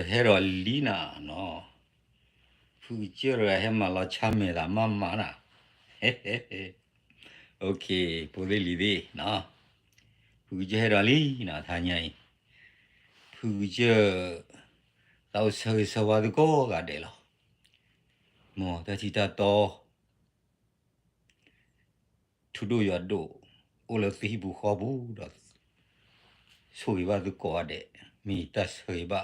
hero lina no fujira hema la chame la mama na okay podeli de na fujira lina thanyai fuja tao sơ sơ wa ko ga de lo mo ta chi ta to thu do ya do o lo si bu kho bu do sui wa ko de mi ta sui ba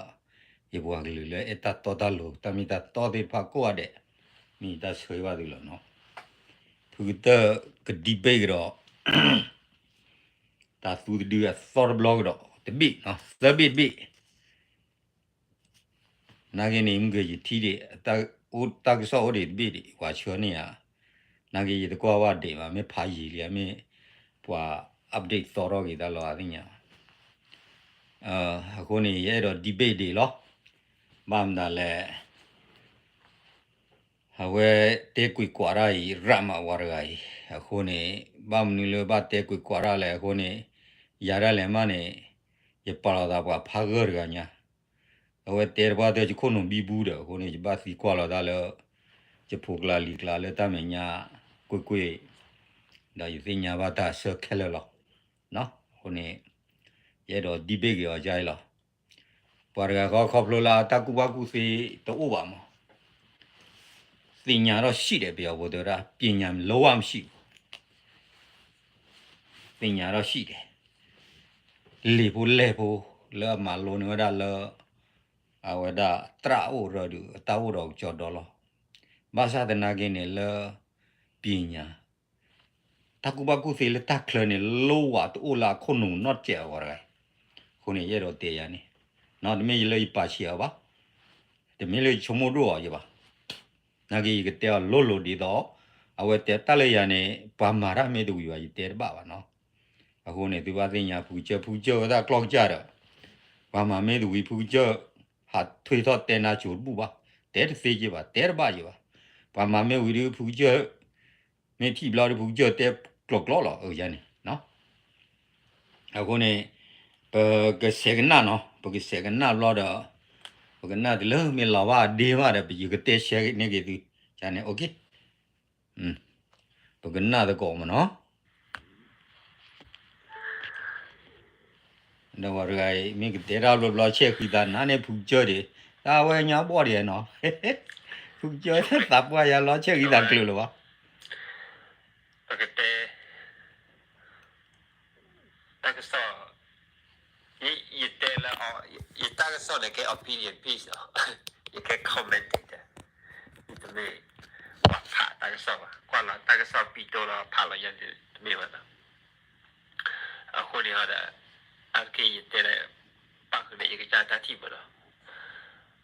ye bua glu le eta to da lo ta mi ta to de pa ko de mi ta sui wa lo no futa ke debate ro ta su du ya sor blog ro te bi no the bi na ge ni mge ji ti de ta o ta ke so de bi de wa chho ni ya na ge de kwa wa de ma me pha yi le me bua update so ro ge da lo a nya ko ni ye ro debate de lo ba m da le ha we te kui kwa ra yi ra ma wa ra yi ko ni ba m ni le ba te kui kwa ra le ko ni ya ra le ma ne ye pa la da ba pha ge ga nya we te ba de ko no bi bu de ko ni ba si kwa la da le je phok la li kla le ta me nya kui da yi se nya ba ta se ke le lo no ko ni ye do debate ge ja lo pa ga ko khop lo la ta ku ba ku se to o ba mo si nya ro shi de pi bo de ra pi nya lo wa ma shi si nya ro shi de li bu le bu le ma lo no da le a wa da tra o ro du ta o ro cho do lo ba sa de na ge ne le pi nya ta ku ba ku se le ta kle ne lo wa to la ko no not che wa ra ko ni ye ro te ya ni no de me le pa chi ba de me le chomo ro ya ba na ge ge te lo di do a we te ta le ya ne pa ma ra me du ya yi te ba no a ko ne tu ba se nya fu che da clock ja da ba ma me du wi fu che ha thui tho te na chu bu ba te se ji ba te ba ji ba ba ma me wi ri fu che me thi bla ri fu che te clock lo o ya ni no a ko ne ke se ga na no porque se ga na lo da porque na de lo me la va de va de bi ke te se ne ke tu cha ne okay porque na de ko ma no da wa ga me ke te ra lo lo che khi da na ne fu che de da we nya bo de no fu che ta pa ya lo che khi da klo lo ba Porque ta cái so you tell you ta cái so này cái opinion piece you cái comment itu me wa pha ta cái so qua là ta cái so pi to là pha là yan me wa a ko ni hada a ke you tell pa ko ne cái cha ta thi ba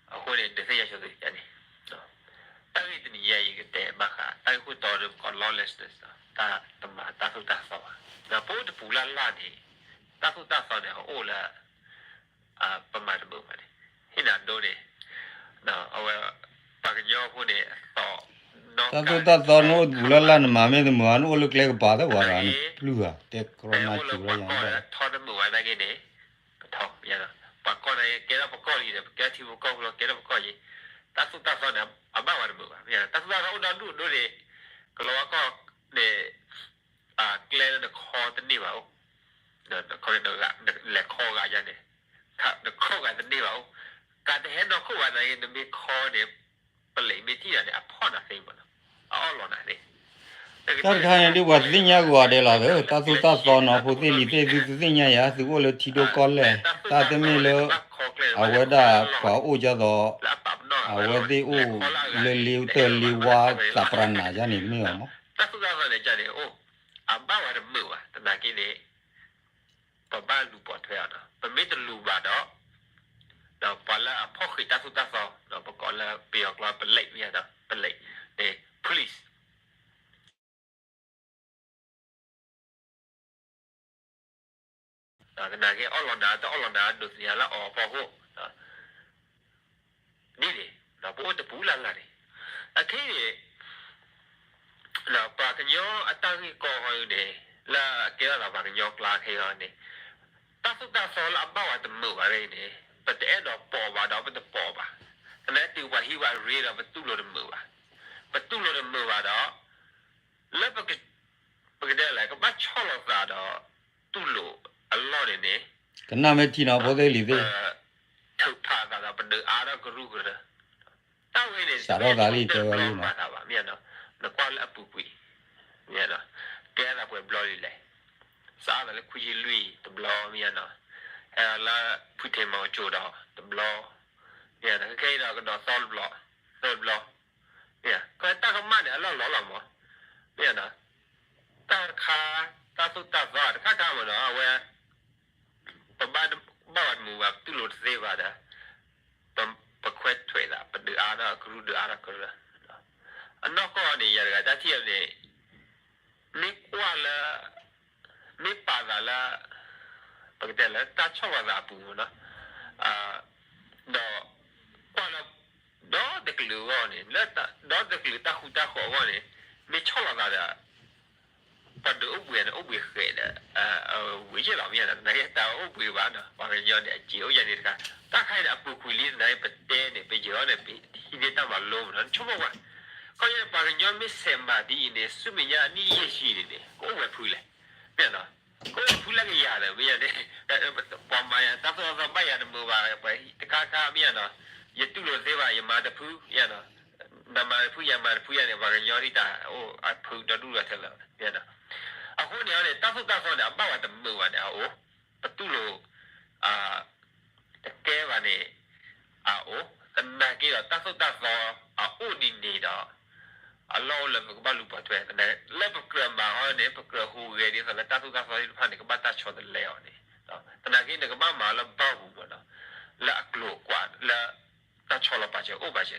a ko ne de se ya so de ya ni ta cái ni ya cái te ba kha ta ko to de ko lawlessness ta ma ta so ta so na po de pu la la ni ta so ta so de o laประมาณเมื่อไหร่ที่นั่นดูดิเนาะเอาไว้ปากย่อพูดดิต่อta to ta to no bu la la ma me de ma no lo kle ba da wa ra ni plu ha te corona chu ra ya da ทอดมือไว้ได้ไงเนี่ยทอดอย่างนั้นปากก้อนอะไรแกเราปากก้อนเลยแกที่ปากก้อนเราแกเราปากก้อนยี่ตัดสุดตัดส่วนเนี่ยอาบ้าวันมืออย่างนั้นตัดสุดตัดส่วนเราดูดิก็เราก็เนี่ยเกลียดคอตันนี่ว่าเนี่ยเขาเรียกแหลกคอกันอย่างนี้ถ้าคอกันตันนี่ว่าการที่เห็นเราคู่กันในมีคอเนี่ยเป็นเหล็กมีที่อะไรพ่อหน้าเสียงมันอ๋อหล่อหน้าเนี่ย ta kha ya de wa sin nya gwa de la de ta to ta to no pu ti li te tu sin nya ya su ko le thi do ko le ta te me le a we da pa o ja do a we ti o le li te li wa ta pra na ja ni me mo ถ้าสุดท้ายเนี่ยจะเนี่ยโอ้อาบ้าวันมือว่ะแต่นากินเนี่ยปะบ้าลูปอดเท่านะปะไม่ต้องลูบาดอกเราปะละพ่อคือตาสุดตาสองเราประกอบแล้วเปียกเราเป็นเหล็กเนี่ยนะเป็นเหล็กเนี่ย police แต่นากินอ๋อหลอนดาดูสิฮะละอ๋อพอหัวนี่ดิเราพูดจะพูดอะไรเลยอะที่เราปากกันย่ออัตตาที่ก่อให้เนี่ยแล้วเกี่ยวกับปากกันย่อกลาให้เราเนี่ยตาสุดตาสองเราบ้าวันมืออะไรเนี่ย but the end of Paul, but the Paul, and that is what he was read of a two of the move. But two of the move at all, let me get like a batch hall of that or two low, a lot in it. ကနမဲတီနာဘောသေးလီသေး to part that up the other group. That way is ရှာတော့ဒါလေးတော်တော်လေးနော် you know, the qual up we, you know, get up with bloody lay. Saw the quickly the blow, you know, la put him on Joda, the blow, yeah, the gate of the third blow, yeah, because that money a lot more, you know, that car, that's what that got, where the bad move up to load save other. But quite trailer, but the other crew, the other crew. I'm not going to hear that here. Nick Walla, Nick Pazala, Pagdella, touch over that puna. Do the clue on it, let the clue Tahuta on it, Mitch Hollagada. But the Ubi and Ubi head, which is a man, and I get our Ubi one, or a young Geoyanica. That kind of book will lead night, but then a bit on a bit. He did have alone and Chuma. Call you by your Miss Sambadi in the Sumia, near she did it. Go with Pula. Go with Pula Yada, we are the Pomaya, that's all the Maya move by the Kaka Miana. You do not say your mother poo, Yana. The Marapuya, Marapuya, and Varanyorita. Oh, I put the Dula teller, Yana. A whole year, that's on about the move now. But Tulo, the Kevane, and Nagira, that's all in need. A low level balupa to it, and a level grandma on a epicra who ready for the tattoo that's all panic about that shot the leone. And again, the Gamma, la Babu, la Glo, la touch all about your overjet.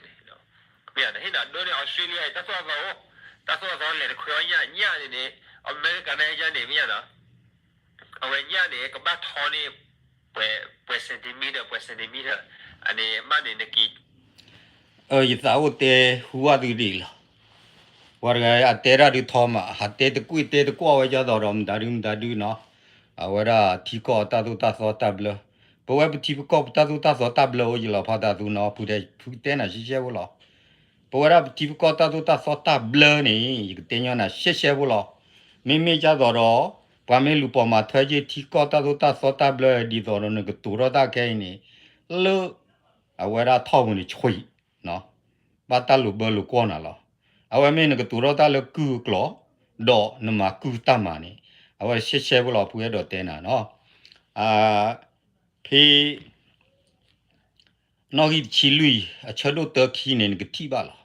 Yeah, the Hina, don't Australia, that's all only the Korea, Yan in it, American Asian, Yana. Or when Yan, about honey, per centimeter, and a man in the key. ယသာဝတဲဟူဝတူဒီလာဝရဂအတဲရဒီထောမဟာတဲတကွိတဲတကွာဝကြတော့ဒါရုံဒါဒူနော်အဝရတီကောတာတူတာသောတပ်လဘဝပတိပကောတာတူတာသောတပ်လဟိုကြီးလာဖတာတူနော်ဖူတဲ့ဖူတဲနာရှိရှဲဘူးလားဘဝရပတိပကောတာတူတာသောတပ်လနေတင်းညနာရှဲရှဲဘူးလားမိမိကြတော့ဘာမဲလူပေါ်မှာထွဲကြီးတီကောတာတူတာသောတပ်လဒီတော့နကတူရတာခဲနေလောအဝရထောက်ဝင်ချွေနော်ဘာတလူဘလူကောနာလားအဝမဲနကတူရတာလကူကလောဒေါ်နမကူတမနီအဝရှေရှဲဘလောဖူရတော့တဲနာနော်ဖေနော်ဟီချီလူအချလို့တခီနေကတိပါလား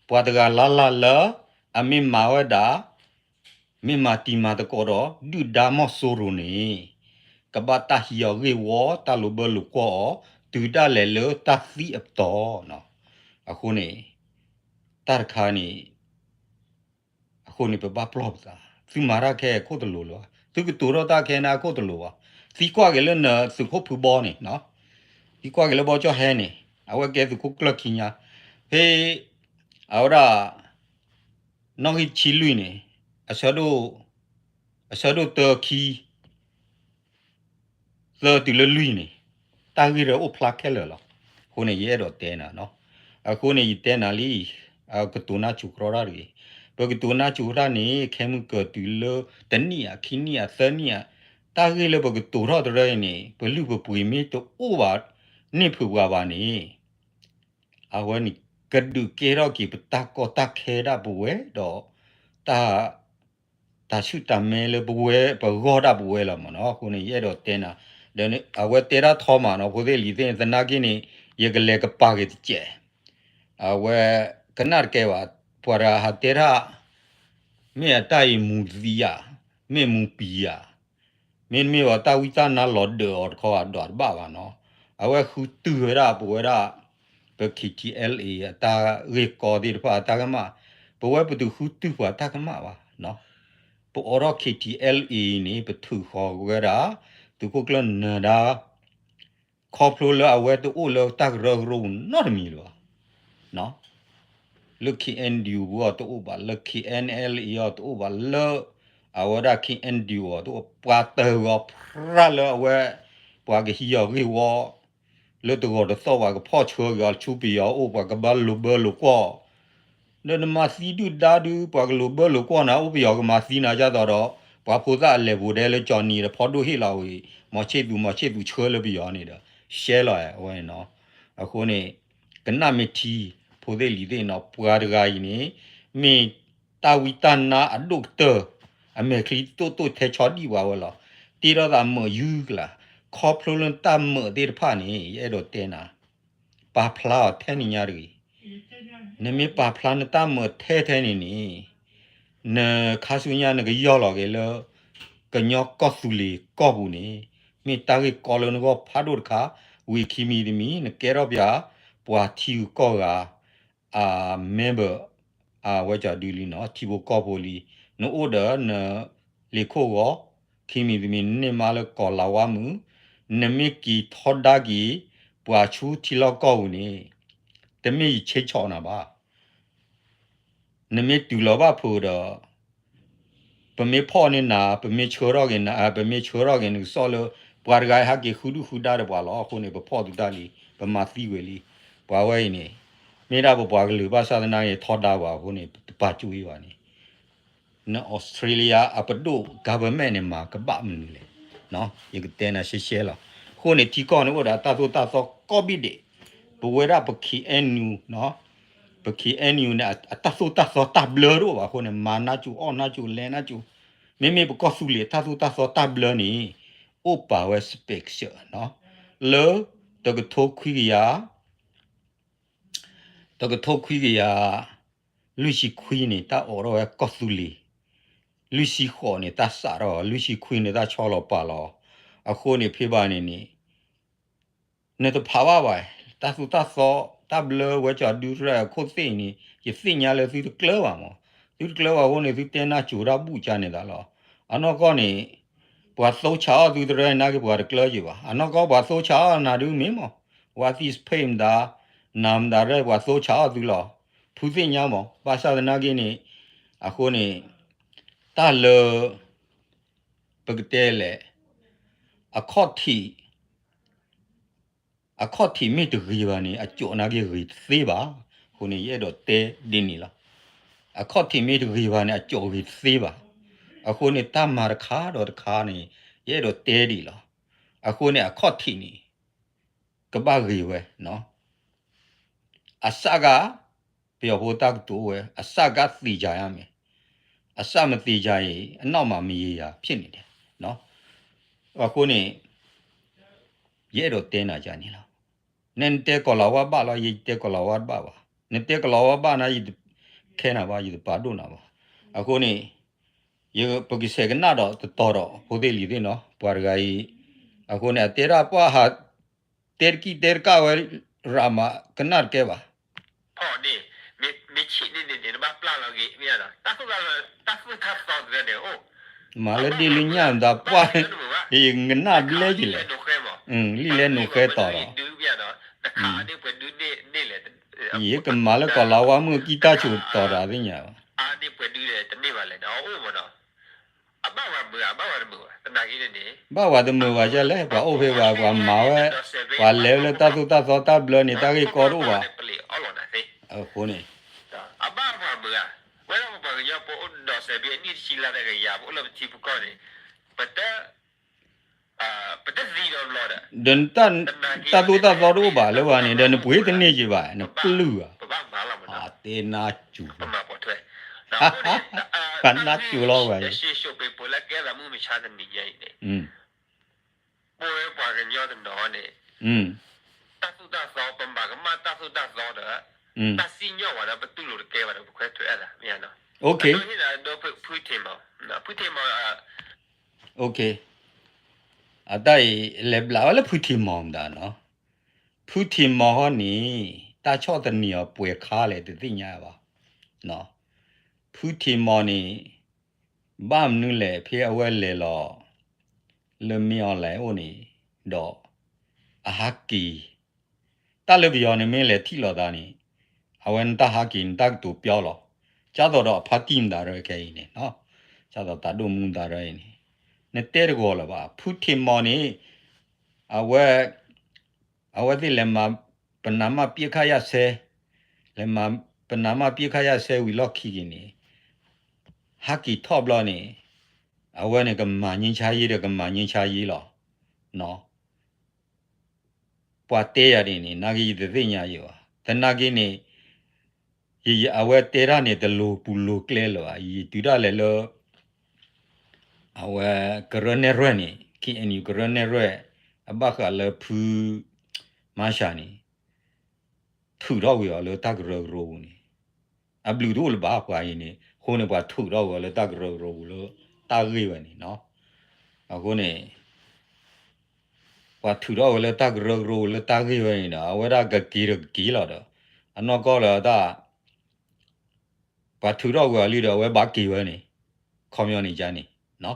ပွာတကလာလာလာအမေမာဝဒါမေမာတီမာတကောတော့ဒူဒါမော့ဆိုရိုနေကဘာတာဟီယောရေဝတာလူဘလူကောတူတာလေလတာဖီအပ်တော့နော်အခုနေတာခါနေအခုနေပပပလော့စာစီမာရာခဲကိုတလူလောသူကတူရတာခဲနာကိုတလူပါစီကွာကလည်းနစုခုဖူဘောနေနော်ဒီကွာကလည်းဘောချဟဲနေအဝကဲသူကုကလခိညာဟေးအော်ရာနော်ဟီချီလူနေအစဒိုတခီဇာတီလလူနေတာဂီရအိုဖလာခဲလောခုနေရဲတော့တဲနာနော်အခုနေတဲနာလီကတူနာချူကရောရီဘကတူနာချူရာနေခဲမှုကတူလတနီယာခီနီယာသနီယာတာဂီလဘကတူရတဲ့နေဘလူပပွေမီတော့အိုဘာနိဖူပါနေအဝနီကဒုကေရောကီပတာကောတာခဲရဘဝဲတော့တာရှုတမဲလဘဝဲဘဂောဒဘဝဲလာမနော်ခုနေရဲတော့တဲနာဒါနဲ့အဝဲတဲရာထောမှာနော်ဘိုသေးလီတဲ့သနာကင်းနေရကလေကပါကတဲ့ကျဲအဝဲကနတ်ကဲဝါပွာရာဟာတဲရာမြေတိုင်မူစီယာမေမူပီယာမင်းမေဝတာဝိသနာလော်ဒေါ်ခေါ်တော့ဘာပါနော်အဝဲခုတူရပွာရာဘခီတီအယ်အေတာရေကော်ဒီဖာတာကမဘဝပတူခုတူဖာတာကမပါနော်ပိုအော်ရခီတီအယ်အေနေပထူခေါ်ဝဲရာသူကကလနဒါခေါပလိုလာအဝဲတူအိုလောတာရရုံနော်မီလောနော် lucky and you ဘောတူဘာ lucky nl ယောတူဘာလောအဝရ king and you တူပွားတေရောဖရလောဝဲပွားကဟီယောရီဝ le to go so wa ko pho chho ga chu pi yo o pa ka ba lu ba lu ko ne ma si du da du pa ka lu ba lu ko na o pi yo ka ma si na ja do pa pho da le bu de le cho ni de pho do hi la wi mo che du chho le pi yo ni da share la ya wa no a ko ni ka na mi thi pho de li de no pwa da ga yi ni mi ta wi ta na a do te a me kri to the cho di wa wa la ti ro da mo yu la kho phlo lon ta mo de pha ni ye do te na pa phla the ni nya ri ne mi pa phla na ta mo the ni ne kha su nya ne ge yo lo ge lo ke nyo ko su li ko bu ni mi ta ge ko lo no ko pha do kha wi khi mi di mi ne ke ro bya pwa thi ko ga member wa ja di li no thi bo ko bo li no order ne li ko go khi mi di mi ne ma lo ko la wa mu ne mi ki thoda gi pwa chu thi lo ko ni te mi che cho na ba ne mi tu lo ba pho do pe mi pho ni na pe mi cho ro ge na pe mi cho ro ge ni so lo pwa ga ha ki khu du khu da de pwa lo ko ni pe pho du da li pe ma ti we li pwa wa ni mi da bo pwa ga lu ba sa na ye thoda ba ko ni pa chu yi ba ni no Australia apado government ne ma ka ba mu le no ye ke te na she la ko ni ti ko ni wo da ta so ko bi de bo we da pa ki enu no pa ki enu na ta so ta blur ro ba ko ni ma na chu o na chu le na chu me me bo ko su le ta so ta blur ni o pa we speak sure no le to ko tho khwi ya lu shi khwi ni ta o ro ko su le lu shi kho ni ta sa ro lu shi khwi ni ta cho lo pa lo a kho ni phe ba ni ni ne to pha wa ba ta so ta blur we cha du ra kho se ni ye se nya le su klo ba mo su klo ba wo ni su te na chu ra bu cha ni da lo ano ko ni bwa so cha du de na ke bwa de klo ji ba ano ko bwa so cha na du mi mo wa ti spain da nam da re bwa so cha du lo phu se nya mo ba sa de na ke ni a kho ni ta le pe te le a kho ti mi de ri ba ni a cho na ke ri se ba ko ni ye do te din ni la a kho ti mi de ri ba ni a cho ri se ba a ko ni ta ma kha do kha ni ye do te di la a ko ni a kho ti ni ka ba ri we no a sa ga pe ho ta do we a sa ga ti ja ya me a sa ma ti ja ye a nau ma mi ye ya phit ni de no a ko ni ye do te na ja ni la nen te ko la wa ba la ye te ko la wa ba ba ne te ko la wa ba na ye ke na ba ye ba do na ba a ko ni ye po ki se ga na do to ro ho de li de no pa ga yi a ko ni te ra pa ha ter ki ter ka we ra ma ka na ke baพ่อนี่มีชีนี่นี่บ้าปลาเรากี่เนี่ยนะตาสุดตาสุดทับซ้อนกันเดี๋ยวโอ้ ma le di lu nya da pa ye ng na le ji le li le no ke to ro ดูเนี่ยเนาะแต่ขาเนี่ยเป็นดูนี่แหละ ye ka ma le ko la wa mu ki ta chu to ra de nya นี่เป็นดูเลยแต่นี่ว่าเลยเนาะโอ้บ่เนาะบ้าว่าเบื่อตนากี้นี่ ba wa de mu wa ja le ba o phe wa wa ma we wa le le ta so ta blo ni ta ki ko ro ba อ๋อเหรอนะสิ a ko ni บ้าว่าเบื่อเวลาบ่อยาปอดอเสบีนี่ชิลาได้ก็ยาบ่ละที่ปุ๊กนี่ปะแต่ซีโร่ลอด den tan ta so ro ba le wa ni de pwe de ni ji ba ne plu a บ้ามาละมัน a te na chu มาปอด้วย kan na chu lo wa ရှိရှိไปปละแกละmu mi cha de ni ye ni ป่วยป่ากันยอดนอนนี่ตัดสุดาซอปมบากมาตัดสุดาซอเด้อตัดสิญญาว่าได้ประตูโลแกว่าได้บ่ค่อยถอยละเนี่ยเนาะ okay นี่นะโดพูดเทมนะพูดเทม okay a dai le bla le phu thi mom da no phu thi mo ho ni ta cho de ni yo pwe kha le de ti nya ba no phu thi mo ni ba mnu le phe awe le lo le mi o le o ni do a ha ki ta le bi yo ni me le thi lo da ni awen ta ha ki ta tu pyo lo cha do do pha tim da ro ke ni no cha do ta do mu da ro ni ne te go la ba phu thi mo ni awe awati lemma panama pikaya se lemma panama pikaya se we lock kini haki top lo ni awane ka manyin cha yi de ka manyin cha yi lo no pwa te ya ni nagi de nya yi wa tanagi ni yi awe te ra ni de lo pu lo kle lo yi tu da le lo awe korone ro ni ki eni korone ro abaka le pu ma sha ni thu do we lo ta gro ro ni a blu do le ba kwa yi ni ho ne ba thu do we lo ta gro ro lo ta ri we ni no a ko ne wa thu do we lo ta gro ro lo ta ri we ni na awe da ga ki lo do ano ko lo da ba thu do we li do we ba ki we ni khom yo ni ja ni no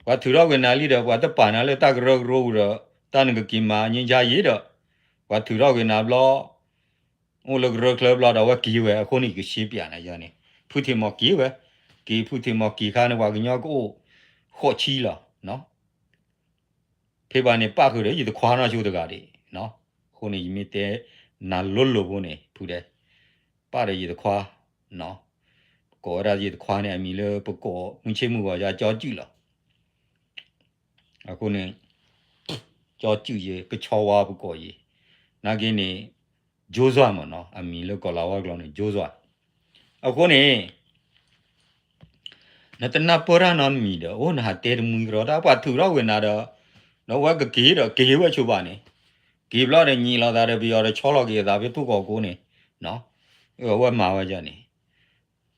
wa thu do we na li do wa ta pa na lo ta gro ro do ta ne ki ma nyin ja yi do wa thu do we na lo o lo gro club lo do wa ki we ko ni ki shi pya na ja ni phu thi mo ki we ki phu thi mo ki kha ne wa nyo ko ho chi lo noဖေပါနေပခုတယ်ဒီခွာနာချိုးတကားဒီနော်ခုနေမိတဲ့နာလွတ်လို့ဘုန်းနေဖူတယ်ပါတယ်ဒီခွာနော်ကောရဒီခွာနေအမီလေပကောငင်းချင်းမှုပါကြာကြောကြည့်လားအခုနေကြောကြည့်ရေကချောဝါပကောရေနာကင်းနေဂျိုးစွာမနော်အမီလေကောလာဝါကလောနေဂျိုးစွာအခုနေနတနာပရနန်မီတော့ဟိုနာတဲမူရောတာပတ်သူတော့ဝင်လာတော့နော်ဝက်ကကေတော့ကေဝဲချိုးပါနေကေဘလာတဲ့ညီလာတာတဲ့ပြီးတော့ချောလောက်ကေတာပြီးသူ့ကောကိုနေနော်ဝက်မှာဝဲကြနေ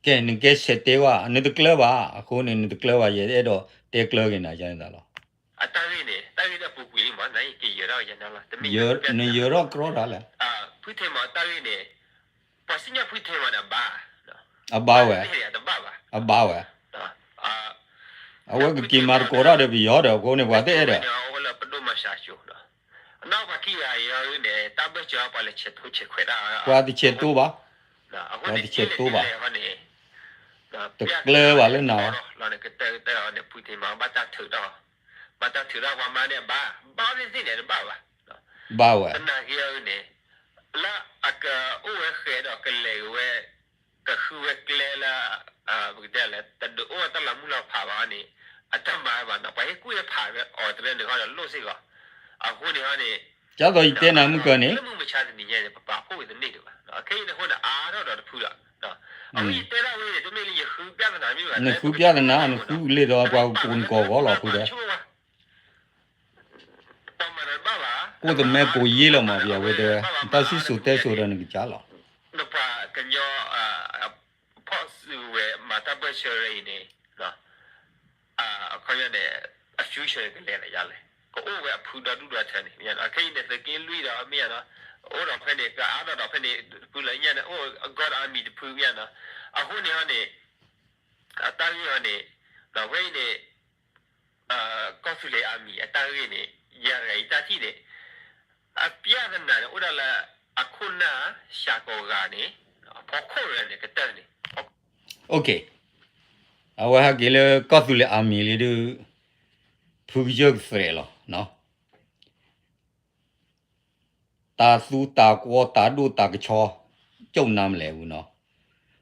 ကဲနကဲဆက်တဲဝါနတကလပါအခုနေနတကလပါရဲ့အဲ့တော့တဲကလကနေတာကြနေတာလားအတားရင်းနေတားရတဲ့ပူပူလေးမနိုင်ကေရတော့ရနေလားတမီနေရတော့ကရောတာလဲဖွေးထဲမှာတားရင်းနေပတ်စညာဖွေးထဲမှာဘာအဘာဝဲအဘာဝဲအဝက်ကကီမာကိုရတဲ့ပြီးရောတော့ကိုနေဘာတဲ့အဲ့ဒါဟိုလာပဒုမရှာချိုးတော့နောက်ကီယာရောနေတာဘချာပါလေချက်ထုတ်ချက်ခွဲတာကွာဒီချက်တူပါအခုဒီချက်တူပါဟောနေတကလဲပါလဲနော်လာနေကတဲ့နေပူတီမှာဘာတာထတော့ဘာတာထတော့ဘာမနဲ့ဘာရင်းနေဘာဝဲနာဟီယောနေလာအကအိုဝဲခဲတော့ကလေဝဲကခုဝဲကလေလာဘုဒ္ဓလည်းတဒအိုတလာမူလာဖာပါနေအတမဘာနာပဲကိုရဖာပဲအော်တဲ့နေကတော့လို့စိကအခုနေဟာနေကျတော့တဲနာမှုကနေမှုမချတဲ့နေရဲ့ပပဖို့တဲ့နေတော့အခေနဲ့ဟိုနာအားတော့ဖူးတာနော်အခုတဲလာဝဲတမေးလေးခူပြတဲ့နာမျိုးကခူပြတဲ့နာခူလေတော့ပွားကိုကောလောဖူးတယ်ကိုတမဲကိုရေးလောမှာပြဝဲတဲ့တဆူဆူတဲဆိုတဲ့နေကြလားနပါကညောဖော့စုဝဲမတာဘရှရီနေနော်ခေါ်ရတဲ့အရှူရှယ်ကလေးလည်းရလဲကိုအိုဝဲဖူတာတူတာချန်နေမြန်အခင်းနဲ့သကင်းလွီတော့အမေနော်အိုတော့ဖက်နေကအားတော့ဖက်နေပူလည်းညနေအို God army တဖူမြန်နော်အခုနေဟာနေအတားရနေတော့ဝဲနေကော်ဖီလေအာမီအတားရနေရရတာတိတယ်အပြရနာအိုဒါလာအခုနာရှာကောကနေပေါ်ခေါ်ရနေကတဲ့နေโอเคအဝဟာကလေကော်ဖီလေအာမီလေဒူဖူဂျက်ဖရဲလောနော်တာစုတာကောတာဒူတာကချောကျုံနာမလဲဘူးနော်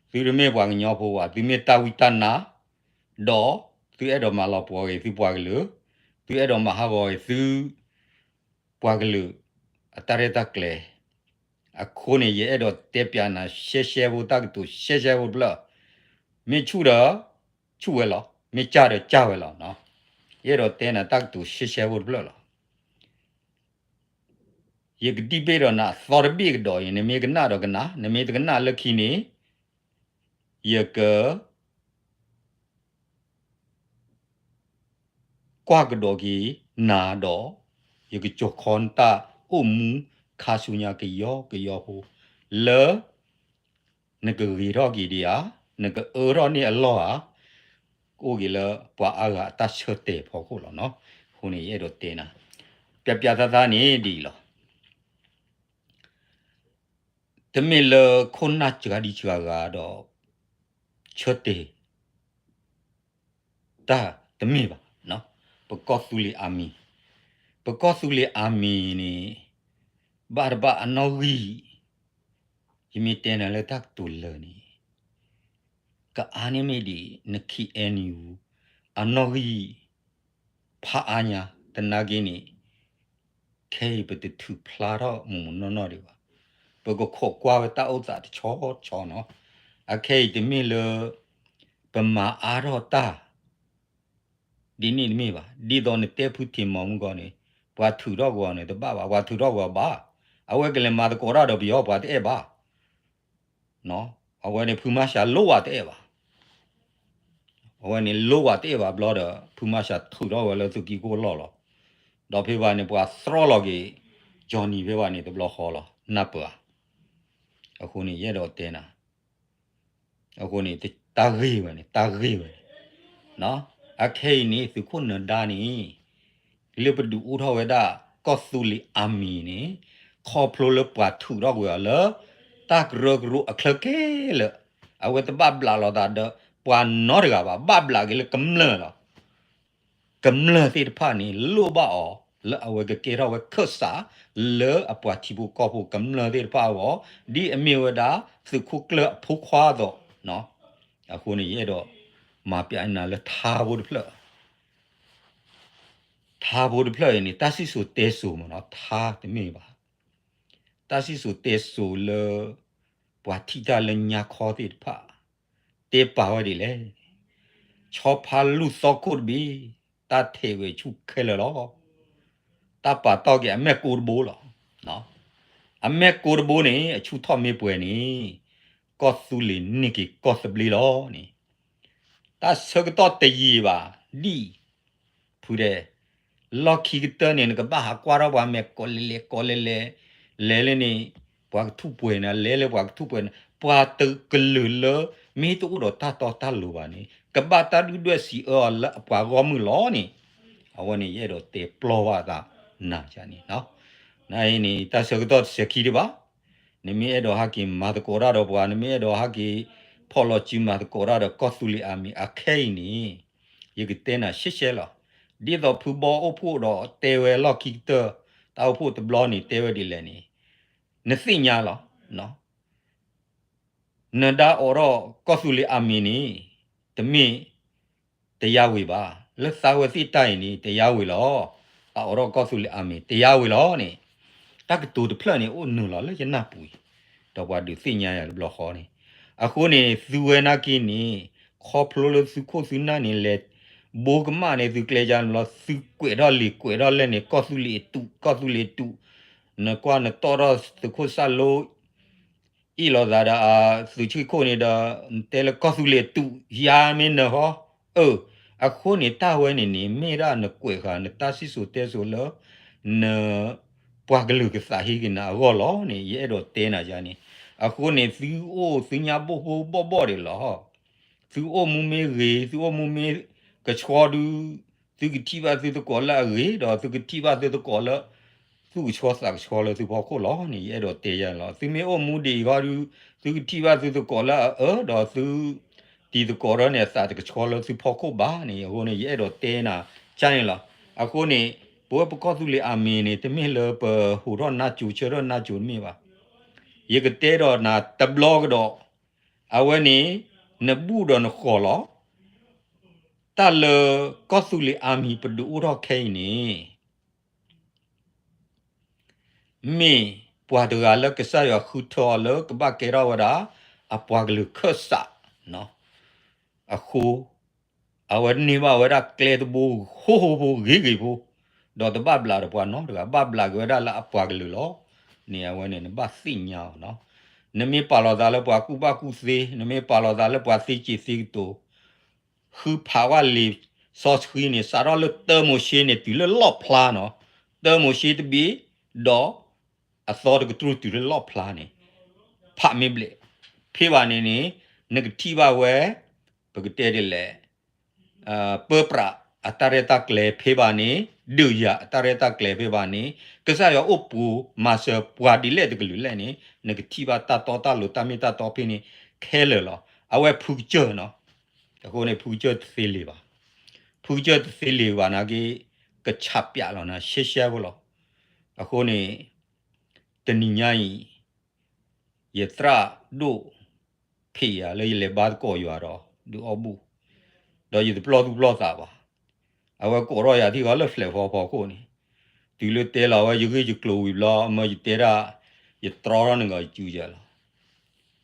သူရမေဘွားညောဖို့ဝါသူမေတာဝီတနာဒေါ်သူအဲ့တော်မလာပွားကြီးသူပွားကလူသူအဲ့တော်မဟာဘောသူပွားကလူအတရတကလေအခုနေရဲ့အဲ့တော်တက်ပြနာရှဲဘူးတက်တူရှဲဘူးဘလမေချူတော့ချူဝဲလောမေကြတော့ကြဝဲလောနော်ရဲ့တော့တဲနာတက်တူရှဲဘူးဘလလောယေကတိပေတော့နာသော်ရပိကတော့ယနေမေကနာတော့ကနာနမေတကနာလက်ခီနေယေကကွာကတော့ကြီးနာတော့ယေကချောခွန်တာအုံမူခါဆုညာကယောဟိုလေနဂရီတော့ကြီးဒီယာနဂအော်ရောနေအလောဟာကိုကြီးလေပွာအားကတတ်ချတဲ့ဖို့ခုလောနော်ခုနေရဲ့တော့တင်းနာပြသားနေဒီလောတမီလခုနတ်ကြဒီချာကတော့ချတ်တေတာတမီပါနော်ပကောသူလီအာမီနီ barba anogi yimiten le tak tulle ni ka anime di neki enu anogi pha anya tanagini kei but tu plaro mu no no ri ba bogo kho kwa ta o za cho no a kei de mi le pama aro ta di ni mi ba di do ne te phu ti mo ngo ne bwa thu ro go ne de ba bwa thu ro go ba a we ke le ma de ko ra do bi yo bwa te ba no a we ne phu ma sha lo wa te ba a we ne lo wa te ba blo de phu ma sha thu ro go le tu ki ko lo lo do phe ba ne bwa thro lo ki johnny phe ba ne de blo ho lo na pa a khu ni ye do te na a khu ni ta ri ba ne no a ke ni su khu na da ni le pa du u tho we da ko su li ami ni kho phlo le pa thu ro go le ta gro gro a khle ke le a we ta ba bla lo da de pa no de ga ba bla ke le kam le lo kam le ti de pa ni lo ba o le a we ke ro we kho sa le a pa ti bu ko bu kam le ti de pa wo di a mi we da su khu kle phu khwa do no a khu ni ye do ma pya na le tha bu de phle tha bu de phle ni ta si su te su mo no tha de mi ba ta si su te su le pa ti da le nya kho ti de pa te pa wa di le cho pha lu so ko bi ta the we chu khe le lo ta pa to ke me ko bo lo no a me ko bo ni chu tho me pwe ni ko su li ni ki ko s bli lo ni ta so ko te yi ba di phu de lo ki te ni ka ba ha kwa ro ba me ko le ni bwa thu pwe na le bwa thu pwe na bwa te ke le mi tu ro ta to ta lu ba ni ka ba ta du de si la bwa go mu lo ni a wa ni ye do te plo wa da na cha ni no na ni ta so ko se ki di ba ni mi e do ha ki ma de ko ra do bwa ni mi e do ha ki pho lo chi ma de ko ra do ko su li a mi a kei ni ye ki te na shi she lo di do phu bo o phu do te we lo ki te ta o phu te blo ni te we di le ni ne si nya lo no na da oro ko su li a mi ni te mi te ya wi ba le sa we si tai ni te ya wi lo a oro ko su li a mi te ya wi lo ni ta ke tu de pla ni o nu lo le ya na pu do wa di si nya ya blo kho ni a khu ni su we na ki ni kho plo le su ko su na ni le bo ka ma ne su kle jan lo su kwe do le ni ko su li tu na kwa na to ro su ko sa lo i lo da da su chi ko ni da te le ko su li tu ya mi na ho a khu ni ta we ni me ra na kwe kha na ta si su te su lo na pwa ga lu ka sa hi ki na go lo ni ye do te na ja ni a khu ni su nya bo de lo su o mu me re su o mu me ka chwa du su ki ti ba su ko la re do su ki ti ba su ko la su chwa sa chwa la su bo ko lo ni ye do te ya lo su me o mu de ga du su ki ti ba su ko la do su ti su ko ro ne sa de chwa la su bo ko ba ni ho ni ye do te na cha ni lo a khu ni bo ko su le a mi ni te me le pa hu ro na chu che ro na chu mi ba ye ke te ro na ta blog do a we ni na bu do na kho lo ta le ko su le a mi pa du ro khe ni mi pwa de ga le ke sa yo khu tho le ke ba ke ro wa da a pwa ge le kho sa no a khu a we ni ba wa da kle de bu ho gi bu do de ba bla de pwa no de ba bla ge da la a pwa ge le lo ni a we ni ba si nya no ne mi pa lo da le pwa ku se ne mi pa lo da le pwa si chi si to khu pa wa li so chui ni sa ro le te mo shi ni ti le lo pla no te mo shi te bi do a so de tru ti le lo pla ni pha mi ble phe ba ni negative ba we ba ke te de le pe pra atare ta kle phe ba ni du ya atare ta kle phe ba ni ke sa yo opu ma se pwa di le de ke lu le ni negative ba ta to ta lu ta mi ta to phe ni khe le lo a we phu che no ko ne phu che se le ba phu che se le ba na ki ke cha pya lo na she she bo lo a ko ne တနီညာယတရာဒိုဖေရလေဘာကောရွာတော့ဒူအဘူတော့ယပလောဒူပလောတာပါအဝကောရရဒီကလည်းဖလက်ဖော်ပေါ်ကိုနေဒီလိုတဲလာဝယကြီးကလိုဝီလာအမယတဲရာယတရာရနငါကျူကြလား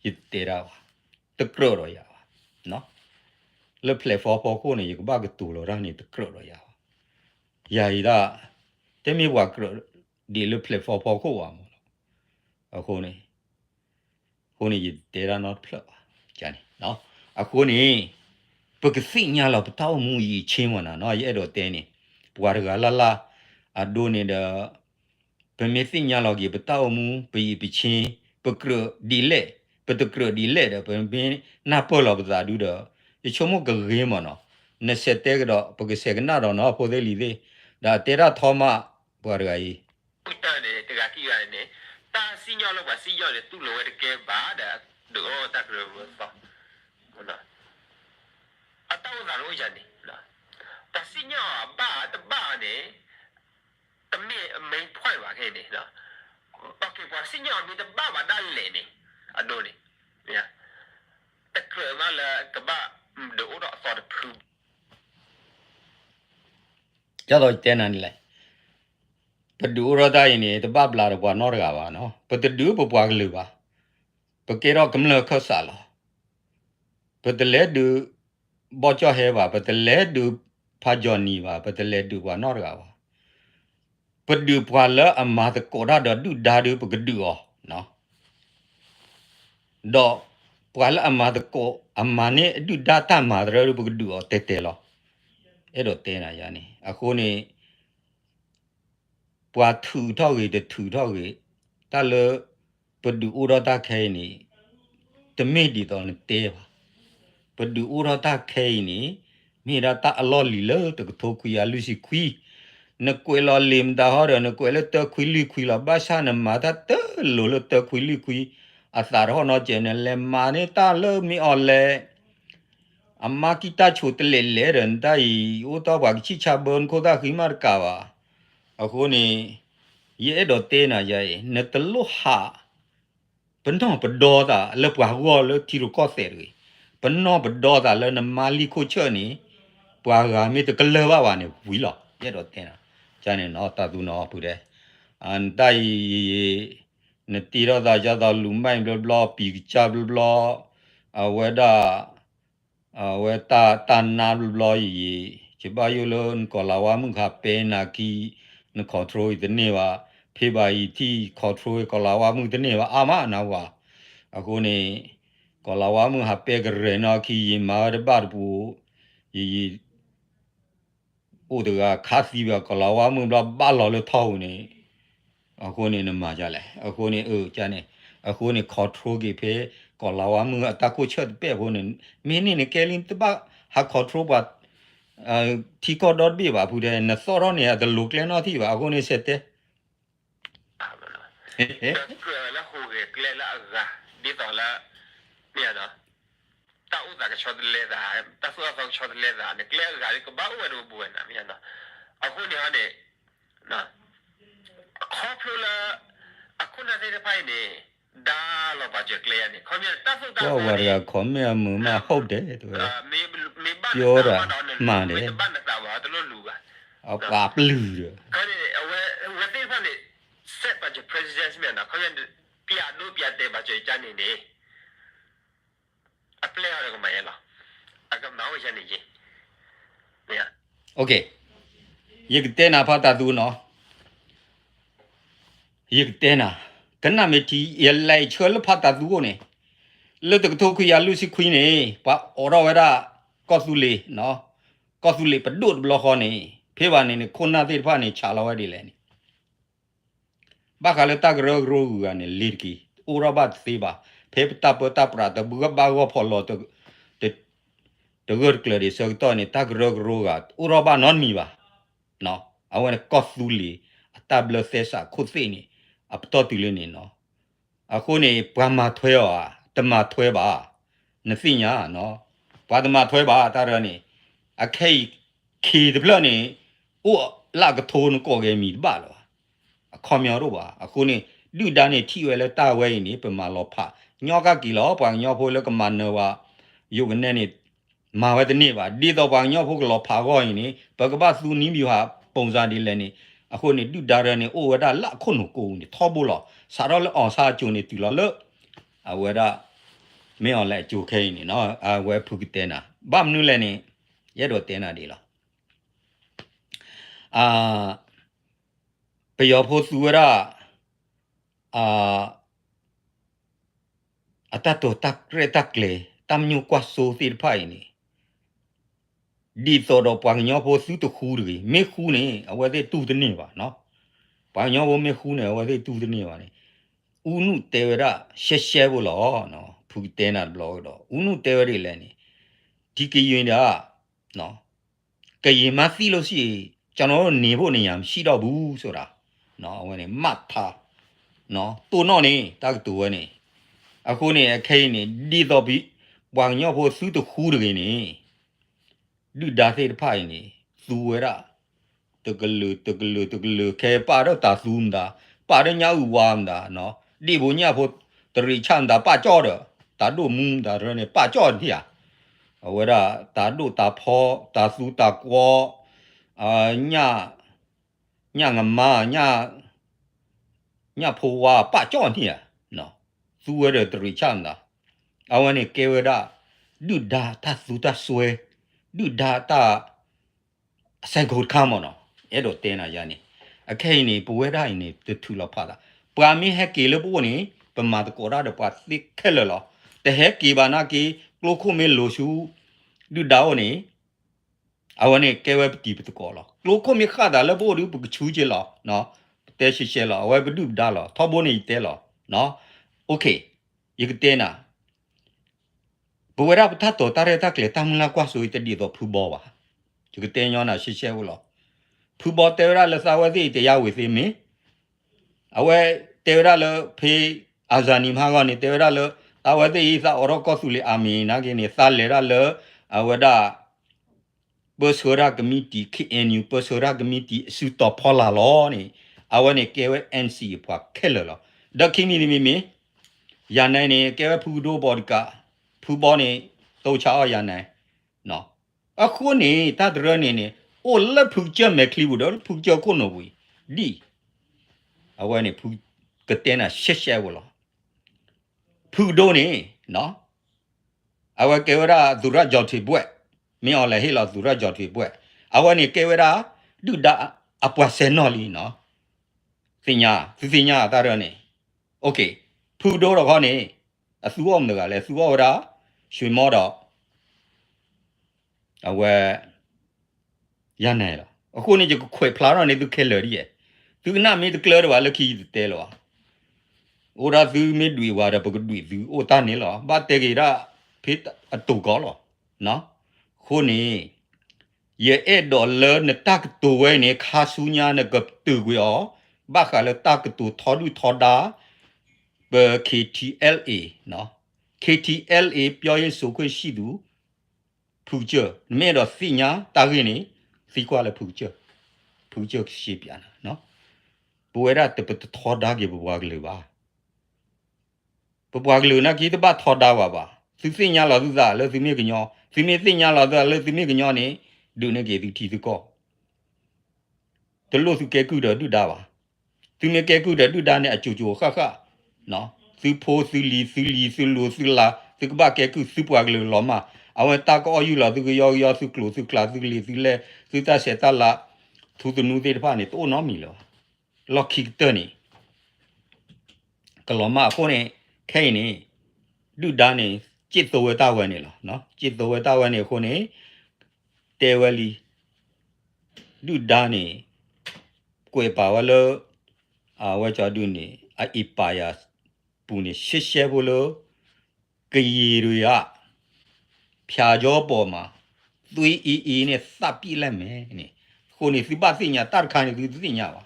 ယတဲရာတကရောရပါနော်လေဖလက်ဖော်ပေါ်ကိုနေယကဘာကတူလောရနေတကရောရပါယာရီဒါတမီဝါကဒီလေဖလက်ဖော်ပေါ်ကိုဝါမအခုနေခုနေတဲရာနော်ဖလက်ကျန်နော်အခုနေပကစိညာလောက်တောက်မှုကြီးချင်းဝနာနော်ရဲ့တော့တဲနေပွားရကလာလာအဒိုနေတာပမေစိညာလောက်ကြီးပတောက်မှုပချင်းပကရဒီလေပတကရဒီလေတော့ပမေနာပေါ်လောက်သာဒူတော့ရချုံမကရေမနော်နစက်တဲကတော့ပကစေကနာတော့နော်ဖိုသေးလီသေးဒါတဲရထောမပွားရကကြီး Putane te gaki ne ta sinyo lo ba sinyo le tu lo de ke ba da do ta kro so na ata wa lo ya ni na ta sinyo ba ta ba ne ta me main point ba ke ni na okay ba sinyo mi ta ba da le ni ado ni ya ta kro ma la ka ba do do so de pru ကြတော့တဲနန်လေပဒူရဒိုင်းနေတပပလာတော့နော်ရကပါနော်ပတဒူပပွားကလူပါပကေတော့ကမလခဆာလာပတလဲဒူဘောချဟဲပါပတလဲဒူဖာဂျော်နီပါပတလဲဒူပါနော်ရကပါပဒူပွာလအမာတကောဒါဒူဒါဒူပကဒူအောနော်တော့ပွာလအမာတကောအမာနေဒူဒါတမာဒရပကဒူအောတဲတဲလောအဲ့တော့တဲနာရနေအခုနေပွာထူထောက်ရတဲ့ထူထောက်ရတလပဒူဥရတာခဲနေတမိဒီတော့တဲပါပဒူဥရတာခဲနေမိရတာအလောလီလတကထိုခွေရလူစီခွီနကွေလောလင်ဒါဟောရနကွေလတခွီလီခွီလာဘာရှာနမာတာတလောလတခွီလီခွီအသာရောနော်ကျန်လဲမာနေတာလမီအော်လဲအမကီတာချိုတလေလေရန်တိုင်ဥတော့ဘာချီချဘွန်ကိုတာခိမာကာဝါအခုနေရဲ့တော့တဲနာရဲ့နတလုဟာဘန်တော့ဘဒေါ်တာလပွားဝေါ်လတီရကောဆယ်ရီဘန်တော့ဘဒေါ်တာလနမာလီကိုချောနေပွားကမေတကလဝဝနေဝီလောရဲ့တော့တဲနာကျန်နေတော့တသူနော်ပူတယ်အန်တိုင်နတီရတာကြတော့လူမိုင်းဘလပီချဘလအဝဒါအဝတာတန်နာဘလရီချပါယလွန်ကောလာဝမှုခပေနာကီန control တဲ့နေပါဖေပါဤတီ control ကောလာဝမှုတဲ့နေပါအာမနာဝအခုနေကောလာဝမှုဟာပေကရနာကီမာရဘတ်ဘူဤဥဒကခါစီဘကောလာဝမှုဘာလောလထောင်းနေအခုနေနမှာကြလဲအခုနေကျန်နေအခုနေ control ကြီးဖေကောလာဝမှုအတကုချက်ပဲဘုန်မင်းနေကဲလင်းတဘဟာ control ဘာတီကောဒတ်ဘီပါဘူးတဲ့နစောရနေရတဲ့လုကလနော်တီပါအခုနေဆက်တဲ့ကလာဟိုကလေလာဇာဒီတော့လာเนี่ยเนาะတာဥဒါကချောဒလေဒါတာဆိုတော့ချောဒလေဒါနဲ့ကလေကကဘာဝရဘူးနာเนี่ยเนาะအခုနေရတဲ့နော်ခေါပလိုလာအခုနာတဲ့ဖိုင်နေဒါလောပါချက်လေနေခေါမြတာဆိုတာဝရခေါမြမမဟုတ်တယ်သူမေဘာပြောတာမှန်တယ်ဘာနဲ့တာပါတလို့လူကအ ပါပလူတယ်ခါနေဝတ်တဲ့ဖိုင်နေဆက်ပါချက် president မြန်နော်ခေါမြပြလို့ပြတဲ့ပါချက်ချနေနေအပလေရကမရလားအကမောင်းရနေကြီးเนี่ยโอเคယကတဲနာဖတာသူနော်ယကတဲနာကနမတီရလိုက်ချောလဖတာသူကိုနေလွတ်တကထိုခွေရလူစီခွေးနေပါအော်ရဝရကောသူလီနော်ကောသူလီပဒုတ်ဘလောခေါနေဖေပါနေခုနာတိဖာနေချာလာဝဒီလဲနေဘာခါလတကရောဂရိုကနေလီကီဥရဘတ်သေးပါဖေပတာပတာပရာတဘူကဘာဂောဖော်လို့တဂရကလရီစေတော့နေတကရောဂရိုကဥရဘနွန်မီပါနော်အဝနကောသူလီအတဘလဆေစာခုသိနေအပတော်တူလနေနော်အခုနေဘွာမာထွဲရောတမထွဲပါနသိညာနော်ဘာတမထွဲပါတာရနေအခိခီတဘလနေဥလာကထိုးနကိုကေမီပါလောအခေါမြော်တော့ပါအခုနေ လူတန်းနေထိဝဲလဲတာဝဲနေပမာလောဖညောကကီလောပွာညောဖိုလဲကမနဝယုကနဲ့နေမာဝဲတနေ့ပါဒီတော့ပွာညောဖိုကလောဖာကောရင်နေဘကပသူနီးမြူဟာပုံစံဒီလဲနေအခုနေလူဒါရနေအိုဝဒလခုနကိုနေထောဘူးလောစားတော့လဲအောင်စားကြုံနေတူလောလအဝဒမင်းအောင်လဲကြိုခဲနေနော်အဝဲဖုကတဲ့နာဘာမနုလဲနေရဲတော့တဲနာဒီလားပယောဖို့သူရအတတော်တက်ရတက်လေတမ်ညူကွာဆိုသီဖိုင်နေဒီတော့ပွားညောဖို့သူတခူးတွေမေခူးနေအဝဲတဲ့တူတနေပါနော်ပွားညောဖို့မေခူးနေအဝဲတဲ့တူတနေပါနေဥနုတေဝရရှက်ရှဲဖို့လောနော်ဖူတဲနာဘလောတော့ဥနုတေဝရလဲနေဒီကရင်တာနော်ကရင်မသိလို့ရှိကျွန်တော်နေဖို့နေရမရှိတော့ဘူးဆိုတာနော်အဝဲနေမတ်ထားနော်တူတော့နေတက်တူဝဲနေအခုနေအခိနေဒီတော့ပြီးပွားညောဖို့သူတခူးတွေနေလူဒါသေးဖိုင်နေသူဝရတကလူခဲပါတော့တာသူမတာပါတော့ညာဥဝါမတာနော်ဒီဘုညာဖို့တရိချန်တာပါကြောတော့တာတို့မူတာရနေပါကြောတိယဝရတာတို့တာဖောတာသူတာကောညာငမညာဖိုဝါပါကြောတိယနော်သူဝရတရိချန်တာအဝနေကေဝရလူဒါတာသူတာဆွဲလူဒါတာအစကုတ်ခါမနော်အဲ့တော့တင်းနာရနေအခိနေပဝဲတိုင်းနေတထူလောက်ဖတာပရာမီဟက်ကီလပိုနေပမာတကောရတဲ့ပတ်သိခဲလလောတဟက်ကီဘာနာကီကလိုခုမေလိုရှူလူဒါဝနေအဝနေကဲဝဲပတိပတကောလောကလိုခုမေခါဒါလပိုရူပကချူချေလောနော်တဲရှိရှဲလောအဝဲပဒုဒါလောထောဘိုနေတဲလောနော်โอเคယကတဲနာဘဝရပထတော်တရတက်လေတမလာကွာဆိုတဒီတော့ဖူဘောပါဒီကတဲညောနာရှိရှဲဘူးလောဖူဘောတဲရလစာဝတိတရားဝေသိမင်းအဝဲတဲရလဖေအာဇာနီမာကနေတဲရလတာဝတိဤသာအော်ရောကောဆူလီအာမီနာကိနေသာလေရလအဝဒပစောရကမီတီ KNU ပစောရကမီတီစူတော်ဖောလာလောနေအဝနေကေဝ NC ဖွာခဲလလောဒခိမီမီမီရနိုင်နေကေဝဖူဒိုဘော်ဒီကာဖူဘောနေတော့ချာရနိုင်နော်အခုနေတာဒရနေနေအိုလက်ဖူကြမဲ့ခလီဘူးတော့ဖူကြကိုနော်ဘူးဒီအဝဲနေဖူကတဲနာရှက်ရှက်ဝလောဖူဒိုနေနော်အဝဲကေဝရာဒူရကြောက်တီဘွဲ့မင်းအောင်လေဟေလာဒူရကြောက်တီဘွဲ့အဝဲနေကေဝရာဒူဒါအပွားစဲနော်လီနော်စညာတာရနေโอเคဖူဒိုတော့ခေါနေအစူအောင်ကလည်းစူအော်ရာရွှေမောတော့အဝဲရနိုင်လားအခုနေကြခွေဖလာတော့နေသူခဲလရီရဲ့သူနာမီတကလရဝါလခီတဲလောအိုရာသူမီဒွေဝါရပကဒွေသူအိုတာနေလောဘာတေဂီရာဖိတ်အတူကောလောနော်ခုနေရဲ့ဒေါ်လာနဲ့တက်တူဝဲနေခါဆူညာနဲ့ကပ်တူကွေဘာခါလတက်တူထော်ဒူထော်ဒါဘ KTLA နော် KTLA ပြောရင်ဆိုခွင့်ရှိသူဖူကျမဲတော့စီညာတာခင်းနေစီကွာလေဖူကျရှိပြန်နော်ဘဝရတပထော်ဒါကေဘဝကလေးပါဘဝကလေးနာကီတပတ်ထော်ဒါပါစီညာလာသူစားလေစီမေကညောစီမေစီညာလာသူလေစီမေကညောနေဒုနေကေတီတီကောတလို့စုကဲကူတော့တူတာပါသူမေကဲကူတော့တူတာနဲ့အကျူခခနော်စီဖိုစီလီစီလိုစီလာစီကဘာကဲကူစီပွားကလေးလောမအဝတာကောယူလာသူကယောစုကလိုစုကလာစုလီစီလေစီတာဆက်တာလာသူတနူတဲ့ဖာနေတော့နော်မီလောလော်ခိတနီကလောမအခုနေခဲနေလူဒါနေจิตဝေတာဝဲနေလောနော်จิตဝေတာဝဲနေခုနေတဲဝလီလူဒါနေကွေပါဝလောဝဲချာဒူနေအိပါယာပူနေရှက်ရှဲဘလို့ကရီတွေဖြာကြောပေါ်မှာသွေးအီနဲ့စပ်ပြလိုက်မယ်နေခုနေစီပါစညာတတ်ခါနေသူစညာပါ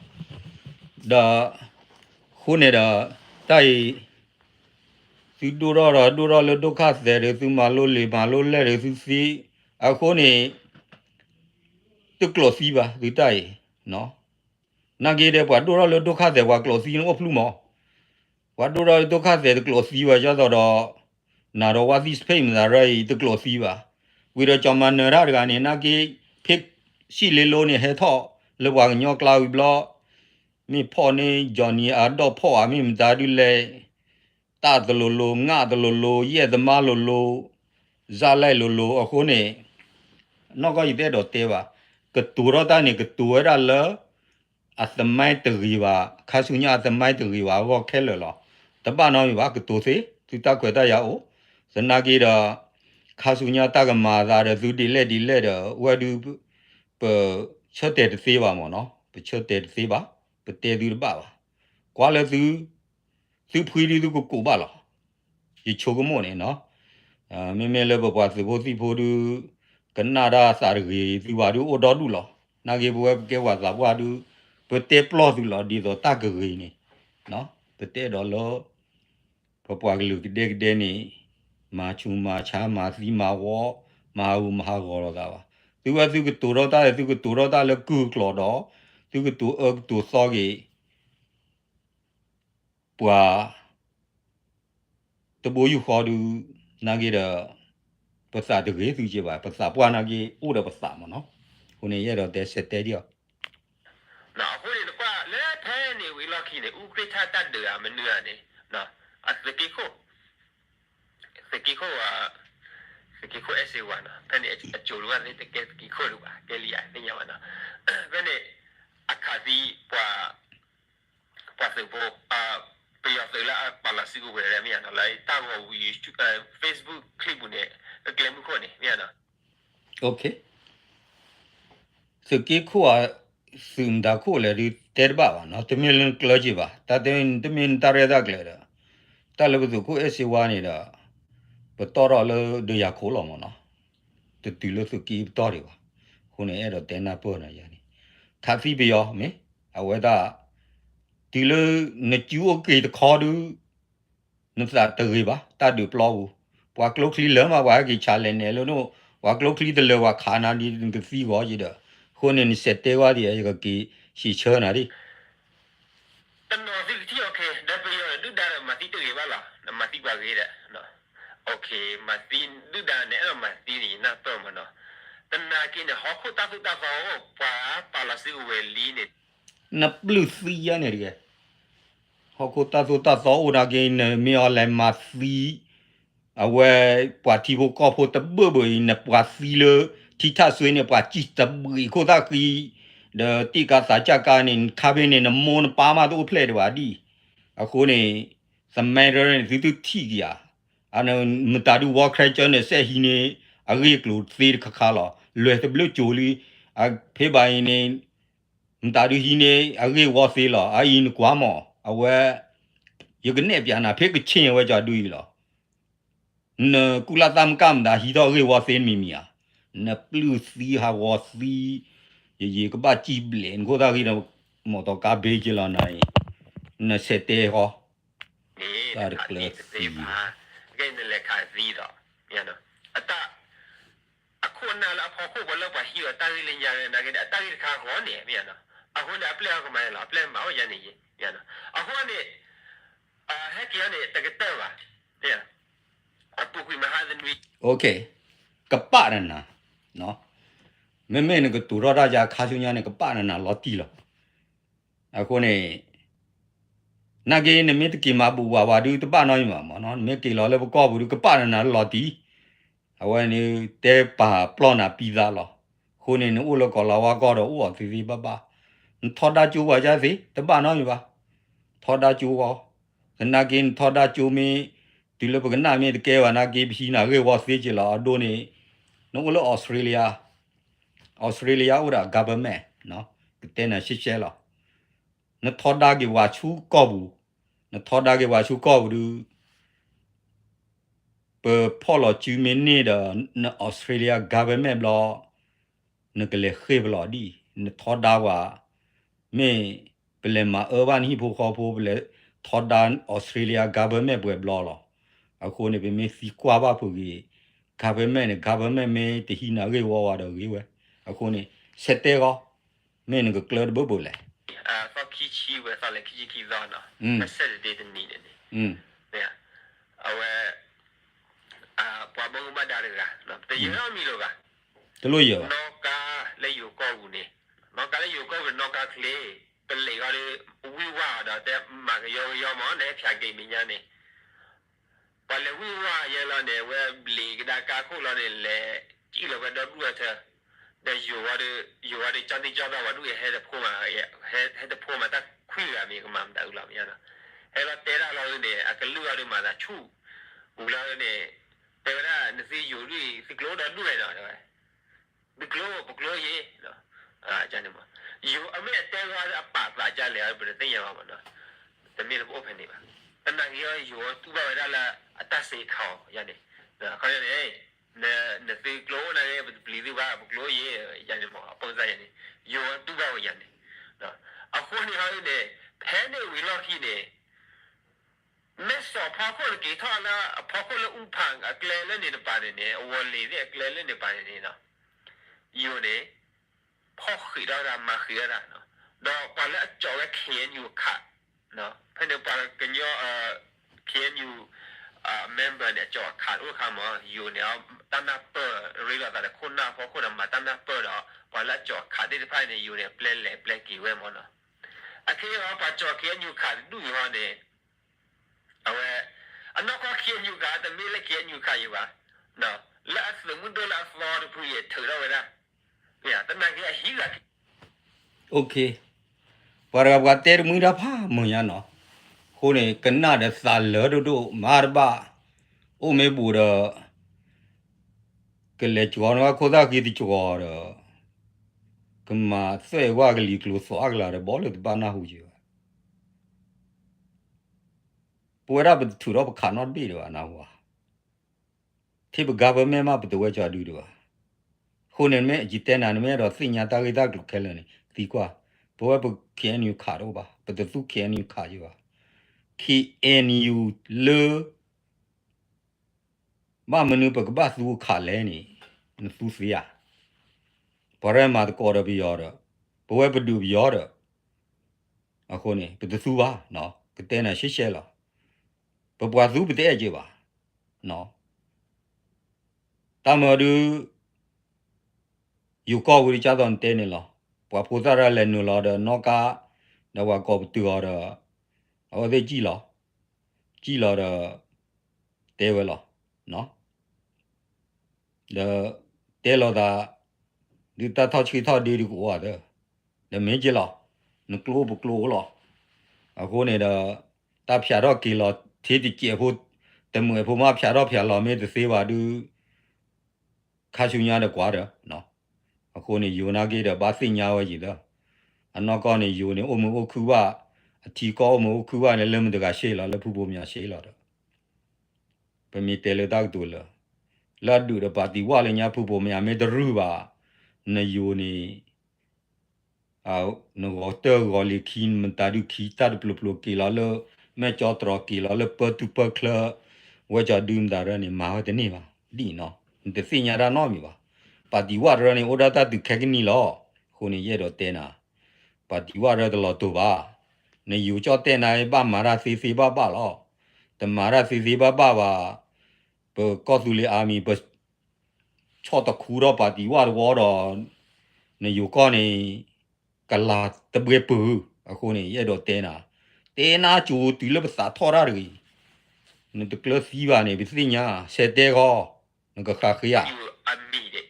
ဒါခုနေတာတိုင်စီဒူရောလဒုက္ခစေရသူမလို့လေမလို့လဲရသူစီအခုနေတုကလောစီပါဒီတိုင်နော်နာဂေတဲ့ဘွာဒူရောလဒုက္ခစေဘွာကလောစီနော်ဖလူမော What do I do? Cause the close view is just na ro what is fame na rai the close view. We the chairman na ra ga ni na ki pick si le lo ni he tho le wa nyo cloud blo mi pho ni Johnny a do pho a mi da du le ta de lo nga de lo ye de ma lo za lai lo a ko ni no ko ide do te ba ke tu ro ta ni ke tu ra le a the mai te ri ba kha su nya the mai te ri ba wo khe loတပနောဘာကတူစီသူတကွယ်တရအောင်ဇနာကီတော့ခါဆုညာတကမာသာတဲ့သူဒီလက်တော့ဝဒူပချက်တဲ့သေးပါမော်နော်ပချက်တဲ့သေးပါပတဲသူပါကွာလေသူဖွေးဒီသူကိုပါလားဒီချိုကမောနေနော်မင်းလည်းဘပွားသဘောစီဖို့သူကနာဒါစာရီသူပါသူအော်တော်တူလားနာကေဘွယ်ကဲဝါသာဘွားသူပတဲပလော့သူလားဒီတော့တကရီနေနော်ပတဲတော့လောပပွားကလူတဲ့နေမာချူမာချာမာစီမာဝေါမာဦးမဟာဂောရတာပါသူကသူကတူတော့တာသူကတူတော့တာလည်းကူကလော်တော့သူကတူစောကြီးပွာတဘူယူခေါ်သူနာကြီးတော့ภาษาတကယ်သူကြည့်ပါภาษาပွာနာကြီးဥဒภาษาမနော်ခုနေရတော့တဲ့ဆက်တဲ့ဒီနော်ဟိုလေကွာလဲထဲနေဝီလောက်ခီနေဥကရထတတ်တယ်မနူရနေနော်အစကီခိုSC1 ဖက်နေအကျိုးလို့လည်းတကယ်ကီခိုလို့ပါကဲလီယာတင်ရမှာနော်ဖက်နေအခါစီပွာစေဘောပြရတဲ့လာပါလာစီကိုဝယ်ရမြန်နော်လိုက်တာဝဝီ Facebook clip နဲ့ကလမ်ကိုနေမြန်နော် Okay စကီခွာစင်ဒါခိုလေဒီတဲဘာနော်တမင်လန်ကလကြီးပါတတမင်တရဒါကလေတာတလဘသူကို SC1 နေတာပတော်ရလို့ဒရခိုးလောမနော်တူလို့စကီတော်ရီပါခုနေအဲ့တော့တဲနာပေါ်နေရနေခါဖီပြောမင်းအဝဲတာဒီလိုနကျူโอเคတခေါ်ดูနစတာတရီပါတတ်ดูပလောဘူးပွာကလုတ်ခလီလမဝါကီချာလဲနေလို့နိုဝါကလုတ်ခလီတလဝါခါနာဒီကဖီကောကြီးတော့ခုနေစက်တဲဝါဒီရကကီရှိချောနာဒီတနော်စီတီโอเคဒါပြရဒူဒါမတီတေပါလားမတီပါကြီးတဲ့နော်โอเคမတီဒူဒါနဲ့မတီနီနာတော့မနော်တနာကင်းဟောခုတာဖူတာဖောပါလာစီဝဲလီနေနပလူစီရနေရဟောကိုတာသောဦးနာကင်းမြော်လဲမစီအဝဲပွာတီဘကောဖို့တဘဘနပွာစီလတီထဆွေးနေပွာချစ်တဘကိုတာကီဒတိကစာချကနေခါဘင်းနေမွန်ပါမတော့ဖလက်တပါဒီအခုနေစမဲရနေသူတီကီယာအနမတာဒူဝါခရချန်နဲ့ဆက်ဟီနေအဂိကလူသေးခခါလာလွယ်တဘလချိုလီအဖေးပိုင်းနေမတာဒူဟီနေအဂိဝါသေးလာအရင်ကွာမောအဝဲယကနေပြန်နာဖေးကချင်းဝဲကြဒူးလာနကူလာတမ်ကမ်ဒါဟီတော့ရေဝါသေးမီမီယာနပလူစီဟာဝါစီရေကဘာချီဘလင်ကိုဒါကြီးတော့မော်တော်ကာဘေးကြလာနိုင်နစက်တဲဟောဒါကလည်းစီပါကဲနေလေခါစီတော့ညနော်အတအခုနာလာဖို့ကိုဘလပါဟီတာရီလင်ရရနာကအတာရီခါခေါ်နေမြန်နော်အခုလည်းအပလက်ကမလားအပလက်မောရနေညနော်အခုကနေဟက်ကရနေတကတဲ့ပါညအပူကွေမဟာဒန်ဝီ Okay ကပရနာနော်မဲနကတူရတာကြခါချုံညာနဲ့ကပရနာလော်တီလောအခုနေနာကေနမစ်ကီမဘူဝါဒူတပနော်မှာမနော်မေကီလောလည်းကောဘူးကပရနာလော်တီအဝဲနေတဲပါပလောနာပီဇာလောခုနေနိုးလောကောလာဝါကောတော့ဥော်စီစီပပထော်တာကျူဝါကြစီတပနော်မှာထော်တာကျူဝါနာကင်ထော်တာကျူမီဒီလိုပကနာမီတကဲဝနာကေပီနာရေဝါစီချလာဒိုနေနိုးလောဩစတြေးလျဥရာ government နော်တဲနာရှစ်ရှဲလောနထော်တာကေဝါချူကောဘူးနထော်တာကေဝါချူကောဘူးပဖော်လောချူမင်းနေတာနဩစတြေးလျ government ဘလောနကလေခေဘလောဒီနထော်တာဝါမေပလေမာအဘန်ဟီဖိုခေါ်ဖိုပလေထော်တာဩစတြေးလျ government ဘွယ်ဘလောလောအခုနေပေမေစီကွာပါဖူကြီး government မေတဟီနာရေဝါတော့ရေဝဲအခုနေစက်တဲကောမင်းကကလတ်ဘဘလဲဆော့ခီချီဝဲဆော့လေခီချီဇာနာဆက်တဲ့တဲ့နေနေ เนี่ยเอาไว้ปอบงมาดาริกาเนาะแต่ยังไม่มีหรอก တလို့ရပါ นอกาเลยอยู่ก็กูนี่นอกาเลยอยู่ก็เป็นนอกาคลีเป็นเลยก็เลยวิวาดแต่มาก็ยอมเนี่ยพิจารณามีอย่างนี้พอเลยวิวาเยอะแล้วเนี่ยว่าเลยก็ได้การคู่แล้วเนี่ยเลยจีเราก็ได้รู้ว่าเธอแต่อยู่ว่าจันทิจันทร์ว่าดูให้แต่พูดมาให้แต่พูดมาแต่คุยกันมีก็มาแต่อุลามีนะให้เราเตะเราเนี่ยอาก็รู้ว่าดูมาแต่ชูอุลาเนี่ยแต่ว่าเนี่ยสิอยู่ด้วยสิกลัวได้ด้วยเนาะဘကလိုရေးနော်ဂျန်နမယူအမေတဲရအပပါကြလေဘယ်သိရမှာမနော်တမီးဘောဖနေပါတနင်္ဂနွေယူသူ့ဘာရလာအတဆေခေါရနေခေါ်ရတယ်နေသိကလိုနေဘလီဒီဘာဘကလိုရေးရနေမှာပုံစံရနေယူသူ့ဘာရနေနော်အခုနေဟာနေဖဲနေဝီလော်ခီနေမက်ဆောဖောက်ခေါ်ကေထောလာဖောက်ခေါ်ဥပန်အကလဲလည်းနေပါတယ်နေဝလီတဲ့အကလဲလည်းနေပါတယ်နေနော်อยู่เนี่ยพอขีดเรามาขีดเราเนาะเราพอแล้วจอดเขียนอยู่ค่ะเนาะเพื่อนพอกันย่อเขียนอยู่เมมเบอร์เนี่ยจอดขาดอุ้ยคำว่าอยู่เนี่ยตั้งหน้าเปิดเรื่องแต่คนหน้าพอคนมาตั้งหน้าเปิดเนาะพอแล้วจอดขาดที่ภายในอยู่เนี่ยเปลี่ยนแหล่เปลี่ยนกี่เว้ยมั้งเนาะอันที่เราพอจอดเขียนอยู่ขาดดูอยู่ว่าเนี่ยเอาไว้อันนั้นก็เขียนอยู่ขาดแต่ไม่เล่เขียนอยู่ขาดอยู่วะเนาะแล้วสมมติเราฟลอร์ดพูดอย่างถือเราไว้นะเนี่ยแต่นั่นคือหิ้งอะ โอเคဘာရဘာတဲမူရဖာမွန်ရနော်ခိုးနေကနတဲ့စာလောတို့မာရဘာအိုမေဘူရကလေချောနခိုးတာကီတီချောရကမဆွဲဝါကလီကလို့စောအကလာရဘောလို့ဘာနာဟုကြီးပူရဘထူတော့ခါနော်ပြီးတော့နာဟွာတိဘဂဗမေမဘဒဝဲချာဒူတော့ခိုးနေမဲအကြည့်တဲနာမဲတော့စညာတာကိတာကခဲလနေဒီကွာဘောဘခဲနူခါတော့ပါဘဒသူခဲနူခါယူပါ KNU လေမမနုပကဘသူခါလဲနေနသူစီယာဘာရမတ်ကောရဘီရောဘဝဘဒူဘီရောအခုနေဘဒသူပါနော်ကတဲ့နာရှစ်ရှဲလားဘဘွားသူဘတဲ့ကြပါနော်တမဒူယူကောဝီချာတော့တဲနေလားဘွားဖိုးစားရလဲနူလာတော့နောကတော့ကောဘတူရောအော်ဒီကြည့်လားတော့တဲဝဲလားနော်တဲလောတာဒီတထောက်ချီထောက်ဒီကိုရတယ်ဒါမင်းကြည့်လားနကလိုဘကလိုလားအခုနေတော့တဖြာတော့ကီလောထေးတီကျေဖို့တမွေဖို့မဖြာတော့ဖြာလောမေတသေးပါဒူခါချူညာတဲ့ကွာတော့နော်အခုနေယူနာကေတော့ဘာသိညာဝဲကြီးတော့အနောက်ကောနေယူနေအုံမခုကအတီကောမခုကလည်းလက်မတကရှေ့လာလက်ဖူဖို့များရှေ့လာတော့ပမီတဲလတောက်တူလာလာဒူရပါတီဝါလည်းညာဖူဖို့များမေတရူပါနေယူနေအော်နော်တော့ဂေါ်လီခင်းမတာဒူခီတာပလပလကီလာလမဲချောတရကီလာလပတူပကလဝကြဒူးမဒါရနေမာဟတဲ့နေပါဒီနော်ဒီစညာရနော်မီပါပါတီဝါရနေဩဒါတာတူခက်ကနီလောခုနေရတော့တဲနာပါတီဝါရတော့တူပါနေယူကြောတဲ့နိုင်ပါမာရာစီပါပါလောတမာရာစီပါပါဘကောသူလီအာမီဘချောတခူတော့ပါတီဝါတော့နေယူကောနေကလာတပွေပူအခုနေရတော့တဲနာကျူတီလပစာထော်ရရီနေတကလစီပါနေပစညာဆက်တဲကောငကခခရအမီတဲ့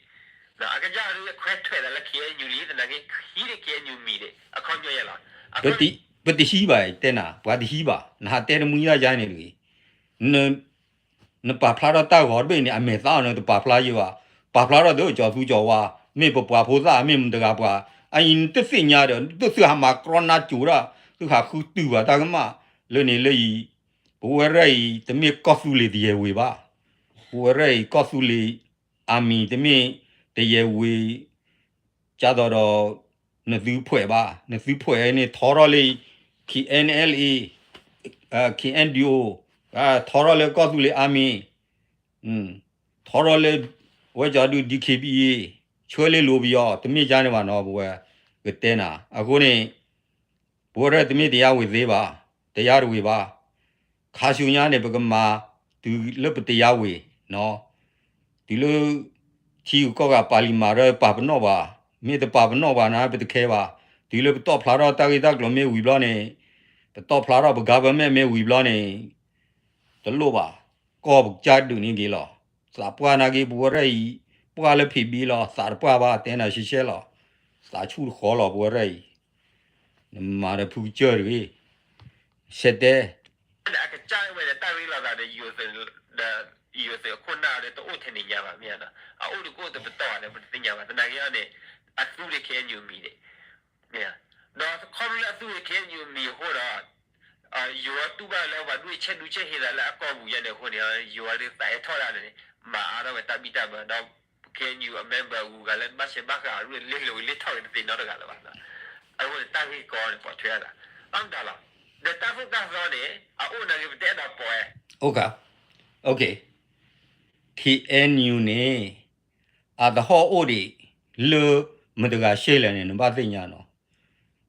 နော်အကကြရခွဲထွဲလာခေယူလီတဲ့ငါခီးခေယူမီတဲ့အခေါ်ကြရလားပတိရှိပါတဲနာဘာတိရှိပါနာတဲမူရရိုင်းနေလူနပါဖလာတော့တောက်ဟောဘေးနေအမေသားနော်ပါဖလာရပါဖလာတော့ကြော်သူကြော်ဝါမေပပွားဖိုးစားမေမတကပွားအရင်တသိညာတော့တသိဟာမှာကရနာကျူရာသူခါခုတူပါတာကမလွနေလေဘဝရိုင်တမေကောဆူလီဒီဝေပါဘဝရိုင်ကောဆူလီအာမီတမေတရေဝေကြတော့နသီးဖွဲ့ပါနသီးဖွဲ့နေထော်ရလေး KNLA KNDO ထော်ရလေးကောဆူလီအာမီထော်ရလေးဝဲကြတူ DKBA ချွဲလေးလိုပြီးတော့တမေကြနေမှာနော်ဘဝကတဲနာအခုနေဘိုးရတမိတရားဝေသေးပါတရားဝေပါ卡修伢呢不个嘛，都了不得呀喂，喏，都了体育高个巴黎马的巴不诺吧，没得巴不诺吧，那不得开吧，都了不到普拉到大概大个没为不了呢，不到普拉到不干不没为不了呢，得路吧，高不加都你给了，啥不那个不热伊，不了皮皮了，啥不吧，等那些些了，啥出好了不热伊，妈的不叫的，现在。那个家为了单位老大的有时困难的都天天讲嘛，面的啊，我的过得不到的不是讲嘛，那个样的啊，做的看牛米的，面，那考虑了做的看牛米或者啊，有啊，都把来把对钱都钱现在来搞不一样的可能有啊的再套来的，嘛啊，那个大米大嘛，那看牛啊，member 五个人把些把个如里套的电脑的干了吧，啊，我单位搞的不出来了，安得了。The tafu tafu ni, aku nak kita dah poe. OK KNU 呢啊的好学的了没得个谁了呢把这样喏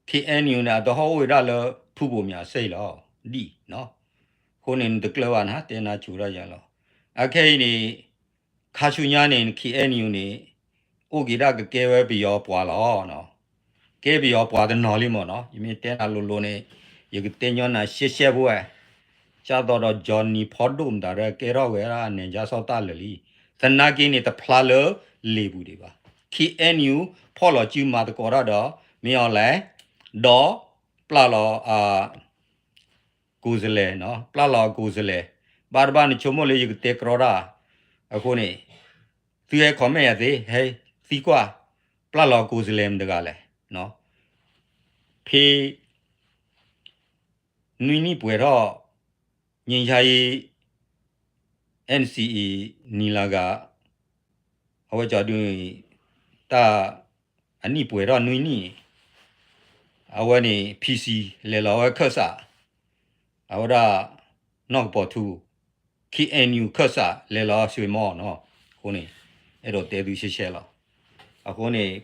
KNU 呢的好学的了普普面谁了你喏可能得个话呢电脑出来了啊可以呢卡修伢呢 KNU 呢我给他个给我比较薄了喏给比较薄的哪里嘛喏因为电脑路呢有个电脑呢谢不哎加到了 Johnny Podum 的了，给了为了人家说打了哩，但那给你的 plan 了里不的吧？KNU 跑了就嘛的搞了的，没有来，到 plan 了啊，故事嘞喏，plan 了故事嘞，巴尔巴你全部嘞一个带搞了，啊可呢，最爱看咩呀子？嘿，西瓜，plan 了故事嘞么的个嘞，喏，譬你不会了。人家伊 NCE 你那个，我叫你打，你不会让你，我呢 PC 来了我考啥，我da 那个不图 KNU 考啥来了水毛喏，可能那都带都些些了，可能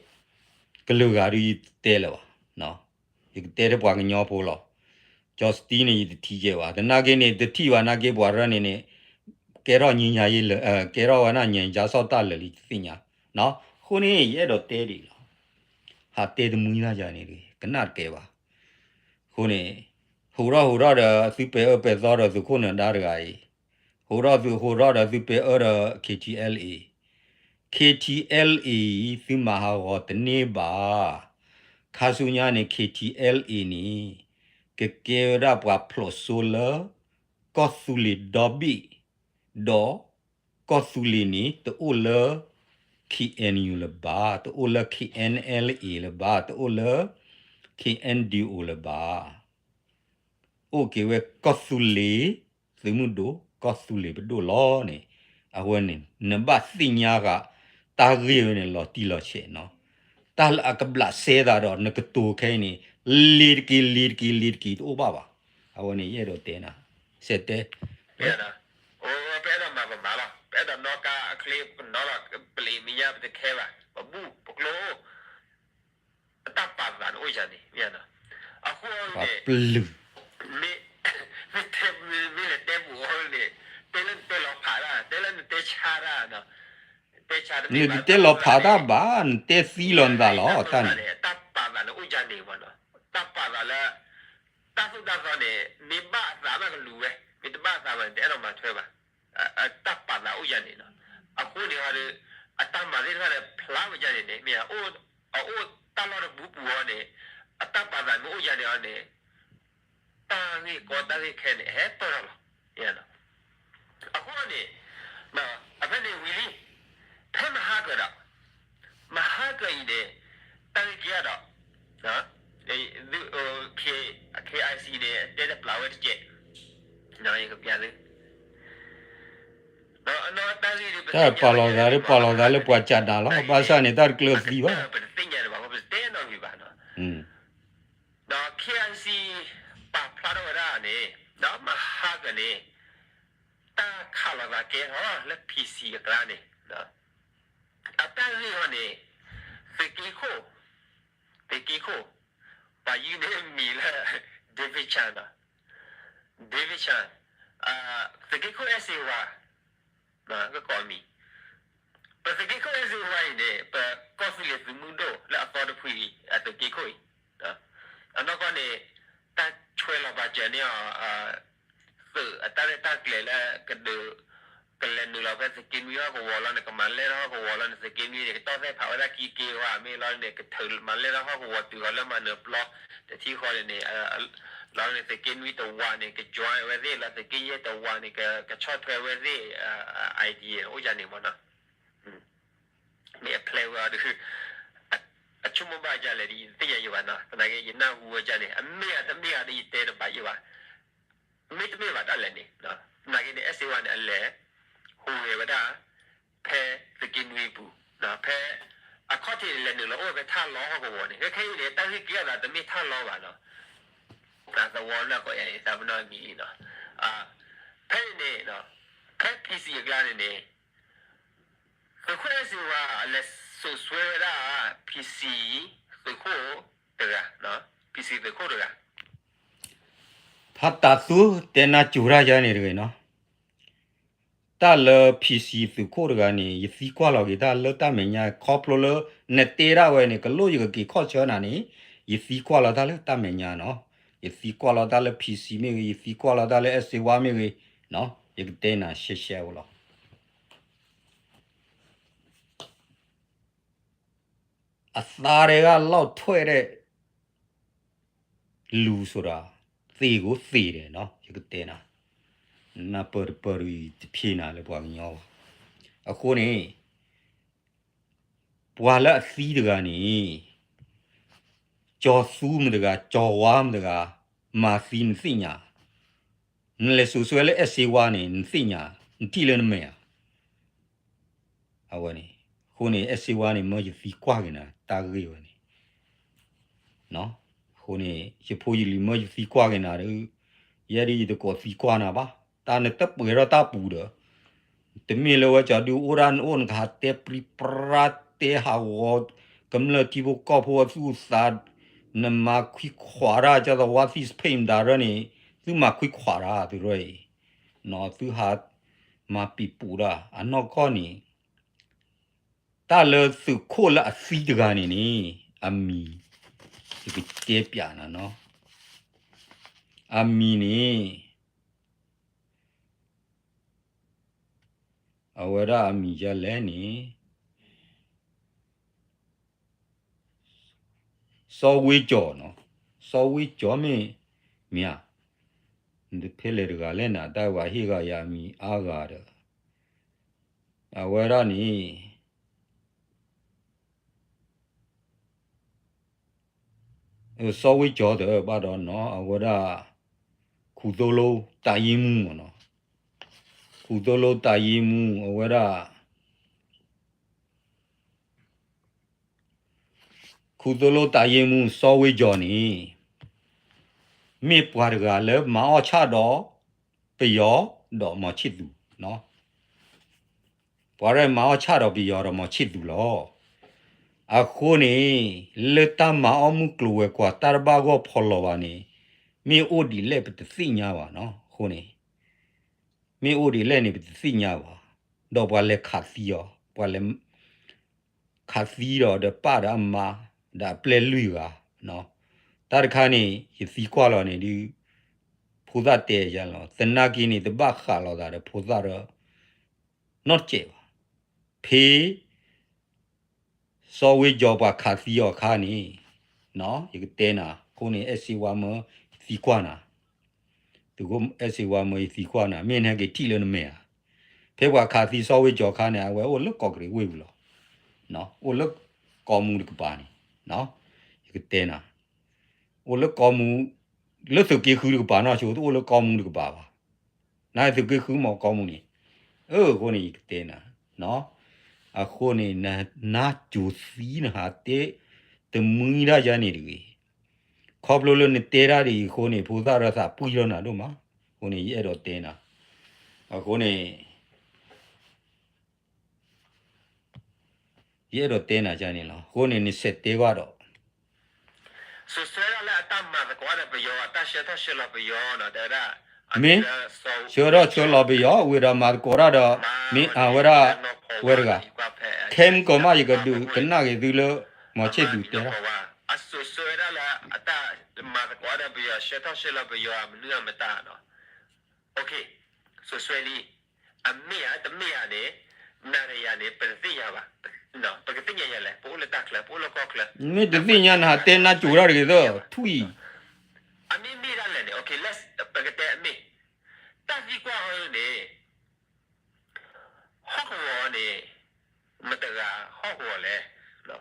个路个都带了哇，喏，一个带的把个鸟破了。just 第呢的体检哇，但那个呢的体哇那个不然呢，给了人家一了给了我那人家少打了哩是呀，喏，后呢也都带的了，还带的没那家呢的，跟那给吧，后呢，后来的是百二百少的是可能打的个，后来的是百二的 KTLA 是马哈我的呢吧，卡苏伢呢 KTLA 呢。que queda para plosola kosuli dobi do kosuli ni to ula KNU le ba to ula KNLA le ba to ula KNDU le ba okay we kosuli semudo kosuli bedo lo ni awen ni ba sinya ga ta riyo ni lo ti lo che no ta la ka bla se da do ne ka to kai ni lead ki to baba awani ye do tena sete 别的，我别的嘛不嘛了，别的那个clip那了不里面也不得开吧，不咯，大把子我讲的，别的，啊或者 blue 没了带不好的，带了爬了，带了带掐了呢，带掐的。你te lo pada ba te silon da lo tan 大把子我讲的嘛呢，大把子了，大数呢，你把咱那个路哎。你的爸爸们在那嘛吹吧，大把那欧家的呢，后来话的，大马的话的，普拉维家的呢，面我大老的不呢，大把那欧家的呢，大个高大个开呢，还多了，样的，后来呢，那反正为哩，他们哈个的，嘛哈个一的，大个家的，啊，KIC 的，这个普拉维的街。那一个别的，那但是ta palo da le pa cha da lo ba sa ni tar close di ba 不是真的吧？我不是真的对吧？那 KNC 把普拉多拉呢，那么哈个呢，大卡了吧？给哈那 PC 个啦呢，那但是话呢，飞机口，把一年米了 David Chan 的。David Chan，这个可以说话，那个讲咪，不这个可以说话呢，不告诉你是木头，那搞的可以，这个可以，那个呢，他吹了把这呢是，他来了个的。kalian dulu apa sekian minggu aku walau nak kemarin aku walau nak sekian minggu kita saya tahu dah kiki wah melawan nak ketul malam aku waktu kalau mana blog jadi kalau ni lawan nak sekian minggu tu wah ni ke join wezi lah sekian ye tu wah ni ke short play wezi idea oh jadi mana ni play wah tu cuma baca lagi tiada juga na tenaga ye na gua jadi ambil ada itu ada baca wah mesti ada lah ni na tenaga ni SC1 ni Allahဟိုရပါတာဖဲစကင်ဝီဘူးနော်ဖဲအခတ်တီလည်းနော်အိုပဲထားလောဟောကောနေခဲလေတာခိကရတာတမိထားလောပါနော်ဒါသဝနာကိုရဲ့သဘနာမီနော်ဖဲနေနော်ဖဲ PC ကလာနေခွဲစီဝါလက်ဆိုဆွဲတာ PC သခိုတရနော် PC သခိုတရဖတ်တာသူတဲနာကျူရကြနေတယ်နော်တာလ PC သူခိုရကနေယစီကွာလောကတာလတမညာခေါပလိုလနေတေရဝဲနေကလို့ရကီခေါချောနာနေယစီကွာလောတာလတမညာနော်ယစီကွာလောတာလ PC မြေယစီကွာလောတာလ SC1 မြေနော်ယကတဲနာရှေရှဲဝလောအသာတွေကလောက်ထွဲ့တဲ့လူဆိုတာသေကိုသေတယ်နော်ယကတဲနာနာပရရီဖြေနာလေပွားညောအခုနေပွာလာအစီးတကနေကြော်ဆူးမတကကြော်ဝါမတကမာစီနစိညာနလေဆူဆွဲလေအစီဝါနေစိညာတီလနမေအဝနေခုနေအစီဝါနေမောကြီးဖီကွာကနာတာဂရီဝနေနော်ခုနေရဖိုးကြီးလီမောကြီးဖီကွာကနာရရည်တကောဖီကွာနာပါတာနဲ့တပ်ပွေရတာပူတယ်တမီလောချာဒူအိုရန်အွန်ခါတေပရီပရာတေဟာဝတ်ကမ္လတီဘကောဖောဆူဆာနမခွိခွာရာချာဝါဖီစပိမ်ဒါရနီသူမခွိခွာရာသူရဲနော်သူဟာမပီပူရာအနောကောနီတာလစုခိုလာအစီတကနေနီအမီဒီတေပြာနာနော်အမီနီအဝရအမီရလဲနီစောဝေးကြော်နော်စောဝေးကြော်မင်းမြဒီဖဲလေကလည်းနာတိုင်ဝါဟိကယာမီအားကားတယ်အဝရနီစောဝေးကြော်တယ်ဘာတော့နော်အဝရခုတိုလိုတာရင်မှုနော်ခုတိုလိုတာရင်မှုအဝရခုတိုလိုတာရင်မှုစောဝေးကြော်နီမေပွားကလည်းမအောင်ချတော့ပယောတော့မချစ်သူနော်ပွားရမအောင်ချတော့ပယောတော့မချစ်သူလောအခုနေလက်တမအောင်မှုကလွယ်ကွာတာဘာကိုဖော်လောပါနေမေအိုဒီလက်ပသိညာပါနော်ခုနေမေအိုဒီလက်နေပသိညာပါတော့ပွားလက်ခါစီရောပွားလက်ခါစီတော့တပါရမဒါပလဲလူကနော်တာခါနေရစီကွာလောနေဒီဖူဇတ်တဲရလောသနာကီနေတဘခါလောတာဖူဇတ်ရောnot ကျေပါဖေးစောဝေးကြောပါခါစီရောခါနေနော်ဒီတဲနာကိုနေ SC1 မစီကွာနာသူက SC1 မစီကွာနာမင်းနဲ့ကတိလနမေဖေးကွာခါစီစောဝေးကြောခါနေအဝဲဟိုလုတ်ကောက်ကလေးဝေးဘူးလောနော်ဟိုလုတ်ကောမှုကပါနေနော်ဒီတဲနာဟိုလုတ်ကောမှုလုတ်စကေခူကပါနော်ချို့ဟိုလုတ်ကောမှုကပါပါနိုင်စကေခူမောကောမှုနေကိုနေတဲနာနော်အခုနေနာကျူစီနာတဲ့တမူရရနေတယ်ခေါပလိုလနေတဲရာဒီခုနေဘူသာရသပူရနာတို့မှာခုနေရဲ့တော့တင်းနာအခုနေရဲ့တော့တင်းနာကြနေလားခုနေစက်တဲကတော့ဆိုဆွဲရလာတမ်းမှာကွာတဲ့ပယောတရှက်တရှက်လာပယောနော်တဲ့ မင်းချောတော့ချောလော်ဘယောဝေရမာကောရတော့မင်းအဝရဝေရကခဲမ်ကောမယကဒူကနာကေဒီလောမချေဒူတဲ Asusura la ata madquara bia sheta shela bia amnua meta no. Okay. So sweli amia de mia ne nare ya ne perdia ba. No, porque tinya ya le, po le takla, po le kokla. မင်းတသိညာနာတဲနာကျူရကေတော့ထွီ Ami mira le ne. Okay, let's porque te mi. Ta di kwa ho ne. Ho ho ne. Mataga ho ho le. No.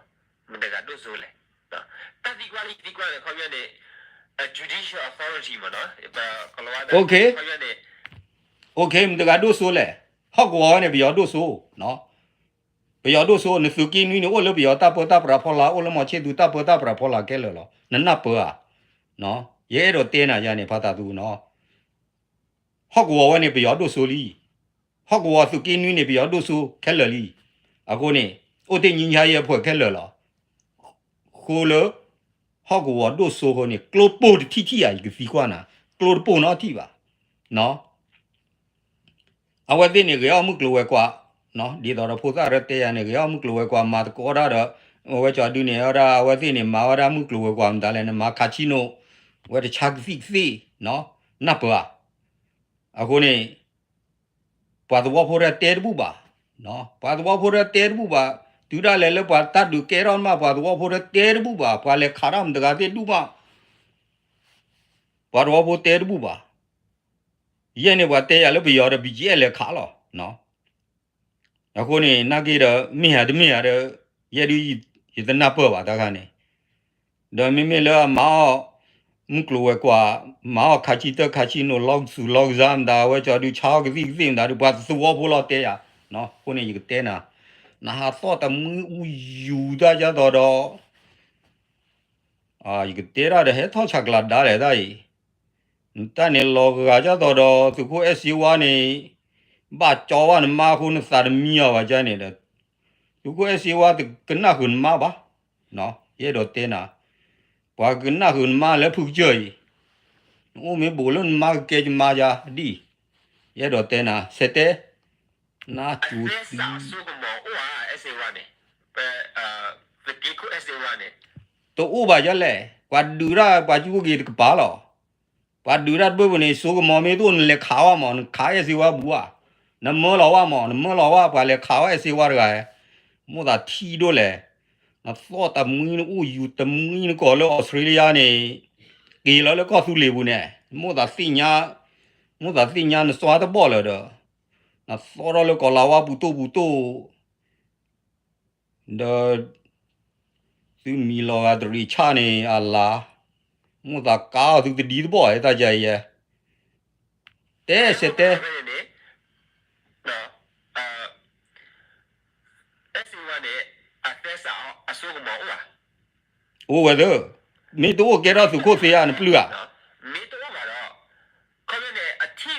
Mataga do so le. No. Ta di kwa le ko ya ne judicial authority မနော်ကလောဝါဒ Okay Okay မတကဒိုဆိုလေဟောက်ကောနေဘယောဒိုဆိုနော်ဘယောဒိုဆိုနစုကီနွီနိုလဘယောတာပတာပရာဖောလာအိုလမချေဒူတာပတာပရာဖောလာကဲလောနနပအာနော်ရဲတော့တင်းနာရနေဖာတာသူနော်ဟောက်ကောနေဘယောဒိုဆိုလီဟောက်ကောစုကီနွီနေဘယောဒိုဆိုခဲလလီအခုနေအိုတင်ညညာရဲ့ဖွဲ့ခဲလောခိုလဟောက်ကောဒိုဆိုဟိုနေကလိုပိုတီတီယာကြီးစီကွာနာကလိုပိုနော်တီပါနော်အဝသိနေကြောမှုကလိုဝဲကွာနော်ဒီတော့ဖိုသားရတဲ့ရနေကြောမှုကလိုဝဲကွာမာကောရတော့ဝဲချာဒူနေရတာအဝသိနေမာဝရမှုကလိုဝဲကွာမဒါလည်းမာခါချီနိုဝဲတချာကစီနော်နပ်ပါအခုနေပါတော့ဖိုရတဲဘူးပါနော်ပါတော့ဖိုရတဲဘူးပါဒူရလဲလပါတတ်ဒူကဲရောမှာပါတော့ဖိုရတဲဘူးပါပါလေခါရမ်တကတဲ့ဒူပါပါတော့ဖိုတဲဘူးပါရဲနေပါတဲရလို့ပြောရဘီကျဲလေခါလောနော်အခုနေနာကြီးတော့မိဟာတမိဟာတော့ရဲဒီရတနာပေါ်ပါတာကနေတော့မိမိလောမောမကလောကွာမောခါချီတခါချီနိုလောက်စုလောက်ဇမ်ဒါဝဲချောဒီချောကစီစင်ဒါဘာစုဝဘောလောတဲရနော်ခုနေရတဲနာနာဟာသောတမူယူဒါကြတော့အာရတဲရတဲ့ဟဲထောက်ချကလာဒါလေဒါကြီးတန်နေလောကကြတော့သူကို SU1 နေဘာကြောဝါနမာခုနစာမီယာဝကြနေတယ်သူကို SU1 ကနခုနမပါနော်ရဲတော့တင်းနာဘာကနခုနမလည်းဖူကြည်အိုမေဘလုံးမကဲမာယာဒီရဲတော့တင်းနာစက်တဲ့နာချူ Esa sugo mo wa SU1 ne. Pe the ko SU1 ne. တော့ဥပါရလဲကွာဒူရာဘာကျူကြီးကပါလောပါဒူရတ်ဘဘနေဆိုကမော်မေတို့လေခါဝမော်ခါရစီဝဘူဝနမောလောဝမော်နမောလောဝပါလေခါဝစီဝရကဲမို့တာထီတို့လေနသောတမင်းဦးယူတမင်းကောလောဩစတြေးလျနေကေလောလကောသူလေဘူးနေမို့တာစိညာနစွာတဘောလောတော့နသောရလကောလာဝဘူးတိုဒေသူမီလောကဒရီချနေအလာမူတာကာသူဒီဘောရတာကြရဲ့တဲစတဲ့ No. SU1 ne atesa asugo mo wa. โอ้เวเดอမင်းတို့ကဲတော့သူကိုစေရနပလူက Mi to ba ro. Ko ne ati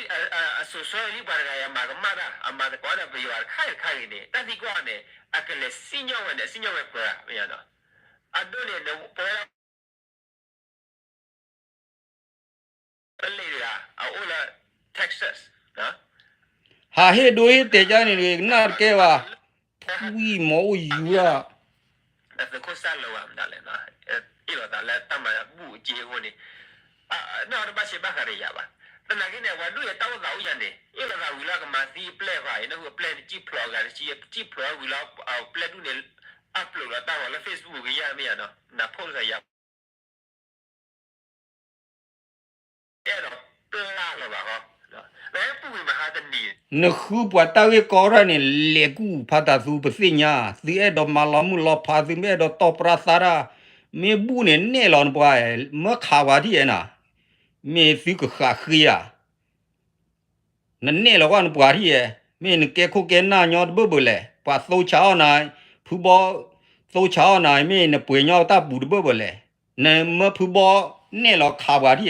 aso so li ba ga ya ma ma da amma da ko da bi wa kai ne. Ta di ko ne akele sinyo we ko ya no. Ado ne no po Alira, Aula, Texas, no? ဟာဟေတို့တေကြနေလေနာကဲပါဝီမောယူရ The Costa Loa, Dalena, Ilo, the Tama, Boo, Gioni. No, the Bashi Bakariaba. Then again, what do you tell the Uyane? Ilo, we like a Mati play, I know who played G plug and G plug, we love our play to upload a tower on Facebook, Yamiano, Naposa Yap.နခုပွားတောက်ရကောရနေလေကူဖာတာသူပစိညာစီအဲ့တော့မလာမှုလောဖာစီမဲတော့တော့ပရာစာရာမေဘူးနေနေလောန်ပွားမခါဝါဒီအနာမေစီကခါခီယာနနေလောကန်ပွားရီမင်းကဲခုကဲနာညောဘဘလေပွားသောချောင်းနိုင်ဖူဘောသောချောင်းနိုင်မင်းပွေညောတာဘူးဘဘလေနမဖူဘောနေလောခါဝါဒီ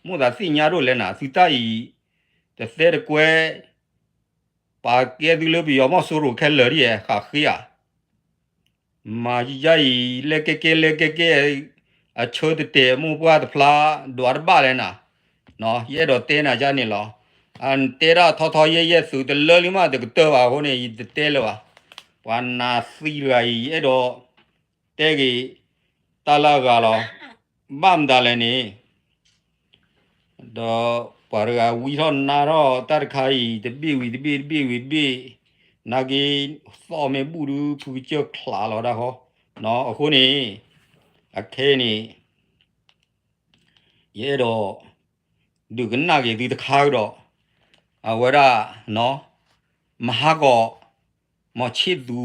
မို့သာစိညာတို့လည်းနာစီတိုင်တဲ့တဲ့ကွယ်ပါကဲဒီလိုပြီးရောမဆိုရခဲလရီခါခီယာမာကြီးလက်ကဲအချိုးတဲ့မူပွားတဖလာဒွာဘာလဲနာ နော်ရဲတော့တဲနာကြနေလောအန်တဲရာထောရဲစုတလလီမတကတော့ပါခုနေတဲလောဝါနာစီရဲတော့တဲကြီးတလာကလောဘမ်ဒါလည်းနေတော့ပါရဝီထောနာတော့တတ်ခိုင်တပိဝီနာဂီစောမေဘူးလူဖူချခလာလောဒါဟောနော်အခုနေအခဲနေရဲတော့ဒီကနာကြီးဒီတခါတော့အဝရနော်မဟာကောမချစ်သူ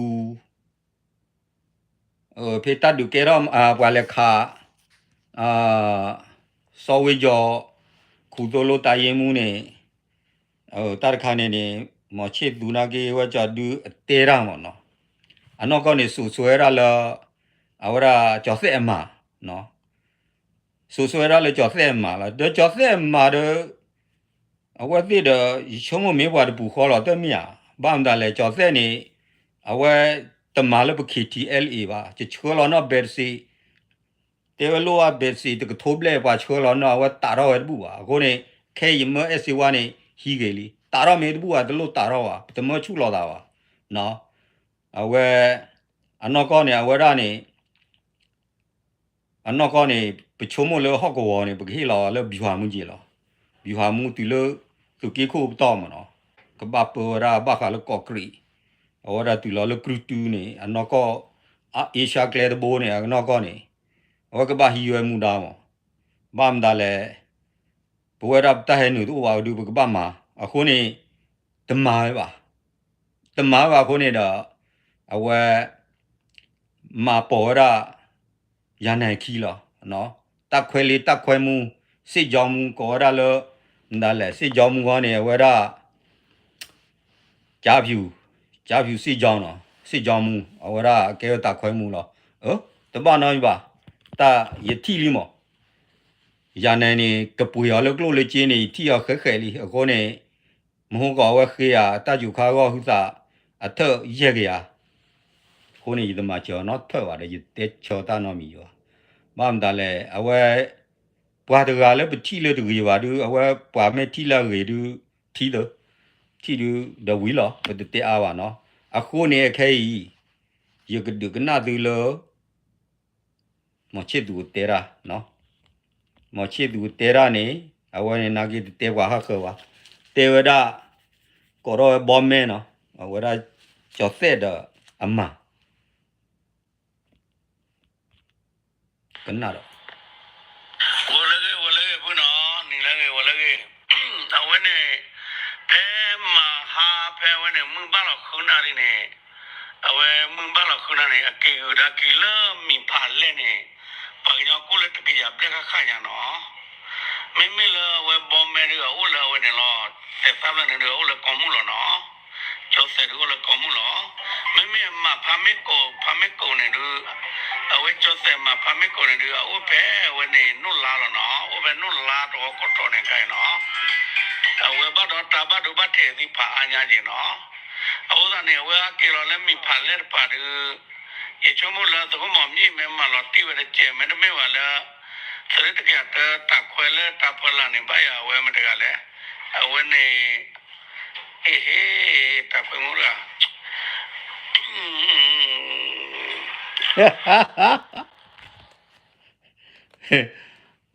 ဖေတတ်ဒုကေရမ်ပွာလက်ခါစောဝေကျော်ခုတိုလိုတာရင်မှုနေတာခါနေနေမချစ်သူနာကေဝကြဒူတေရမနော်အနောကောနေဆူဆွဲရလာအဝရကျော်စဲအမနော်ဆူဆွဲရလေကျော်စဲအမလားတော့ကျော်စဲအမတော့အဝတိတော့ချုံမမေဘွားတပူခေါ်တော့တမရဘာမှလည်းကျော်စဲနေအဝဲတမလည်းပခီ TLA ပါချချောလောနော်ဘယ်စီတေဝလောဘယ်စီတကထိုးပလဲပါချောလောနော်အဝဲတာတော့ဝဲဘူးပါအခုနေခဲယမ SC1 နေဟီကေလီတာတော့မေဘူးပါတလို့တာတော့ပါတမချုလောတာပါနော်အဝဲအနောကောနေအဝဲရနေအနောကောနေပချုံမလို့ဟော့ကောနေပခေလောလည်းဘီဟာမှုကြီးလောဘီဟာမှုတီလို့သူကိခုတော့မနော်ကဘပရာဘခါလကောကရီအော်ရတူလောလကရူတူနေအနောကောအေရှာကလေတဘိုးနေအနောကောနေဟောကဘဟီယွယ်မှုတာမောဘာမဒါလေဘဝရပ်တဟဲနူတူဝါဒူကဘမအခုနေတမာပါခုနေတော့အဝဲမာပေါ်ရရနိုင်ခီလောနော်တက်ခွဲလေးတက်ခွဲမှုစစ်ကြောင်းမှုကောရလောဒါလေစစ်ကြောင်းမှုကောနေဝဲရကြားဖြူစစ်ကြောင်းနော်စစ်ကြောင်းမှုအဝရကဲတက်ခွဲမှုလောတပနော်ပါတာယတိလီမောရနိုင်နေကပူရလောကလို့လေချင်းနေတိရခဲလီအခုနေမဟုတ်ကောဝဲခေရတကြူခါကောဟုသာအထရက်ကြရခုနေဒီမှာကျော်နော်ထွက်ပါတယ်တဲချောတာနော်မီရောဘာမှတလဲအဝဲပွားတကလည်းပတိလေတူရပါတူအဝဲပွားမဲ့တိလာရေတူတီတူဒဝီလောပတတဲအားပါနော်အခုနေခဲရကဒကနာတူလောမချစ်သူတဲရာနော်မချစ်သူတဲရာနေအဝဲနေနာကြီးတဲကွာခခွာတဲဝဒကောရောဘောမဲနော်အဝဲရာကျော်သက်တော့အမကနာတော့ဝလကေဘုနော်နိလကေဝလကေအဝနေဖဲမဟာဖဲဝနေမွန်ပါလောက်ခုနာရီနေအဝဲမွန်ပါလောက်ခုနာနေအကေရကီလမီဖာလဲနေပကညကိုလက်တကရပလက်ခါညာနော်မိလဝဲဘောမဲရဟိုလာဝနေလောသက်သာလနေဟိုလာကောမှုလောနော်ကျော်စဲဟိုလာကောမှုလောမိမဖာမေကိုနေလူအဝဲကျော်စဲမဖာမေကိုနေလူအဝဲဝနေနုလာလောနော်အဝဲနုလာတော့ကိုတော်နေခိုင်နော်အဝဲဘတော့တဘဒုဘတဲ့ဒီဖာအညာကြီးနော်အဝဲကနေဝဲကေလောလည်းမိဖာလက်ပါဒေချုံမလာတော့မမြင်မဲမလာတိဝဲကျဲမဲမဲဝလာစရတကတာခွဲလဲတာဖလာနေပါရဝဲမတကလည်းအဝဲနေတာခွဲမလား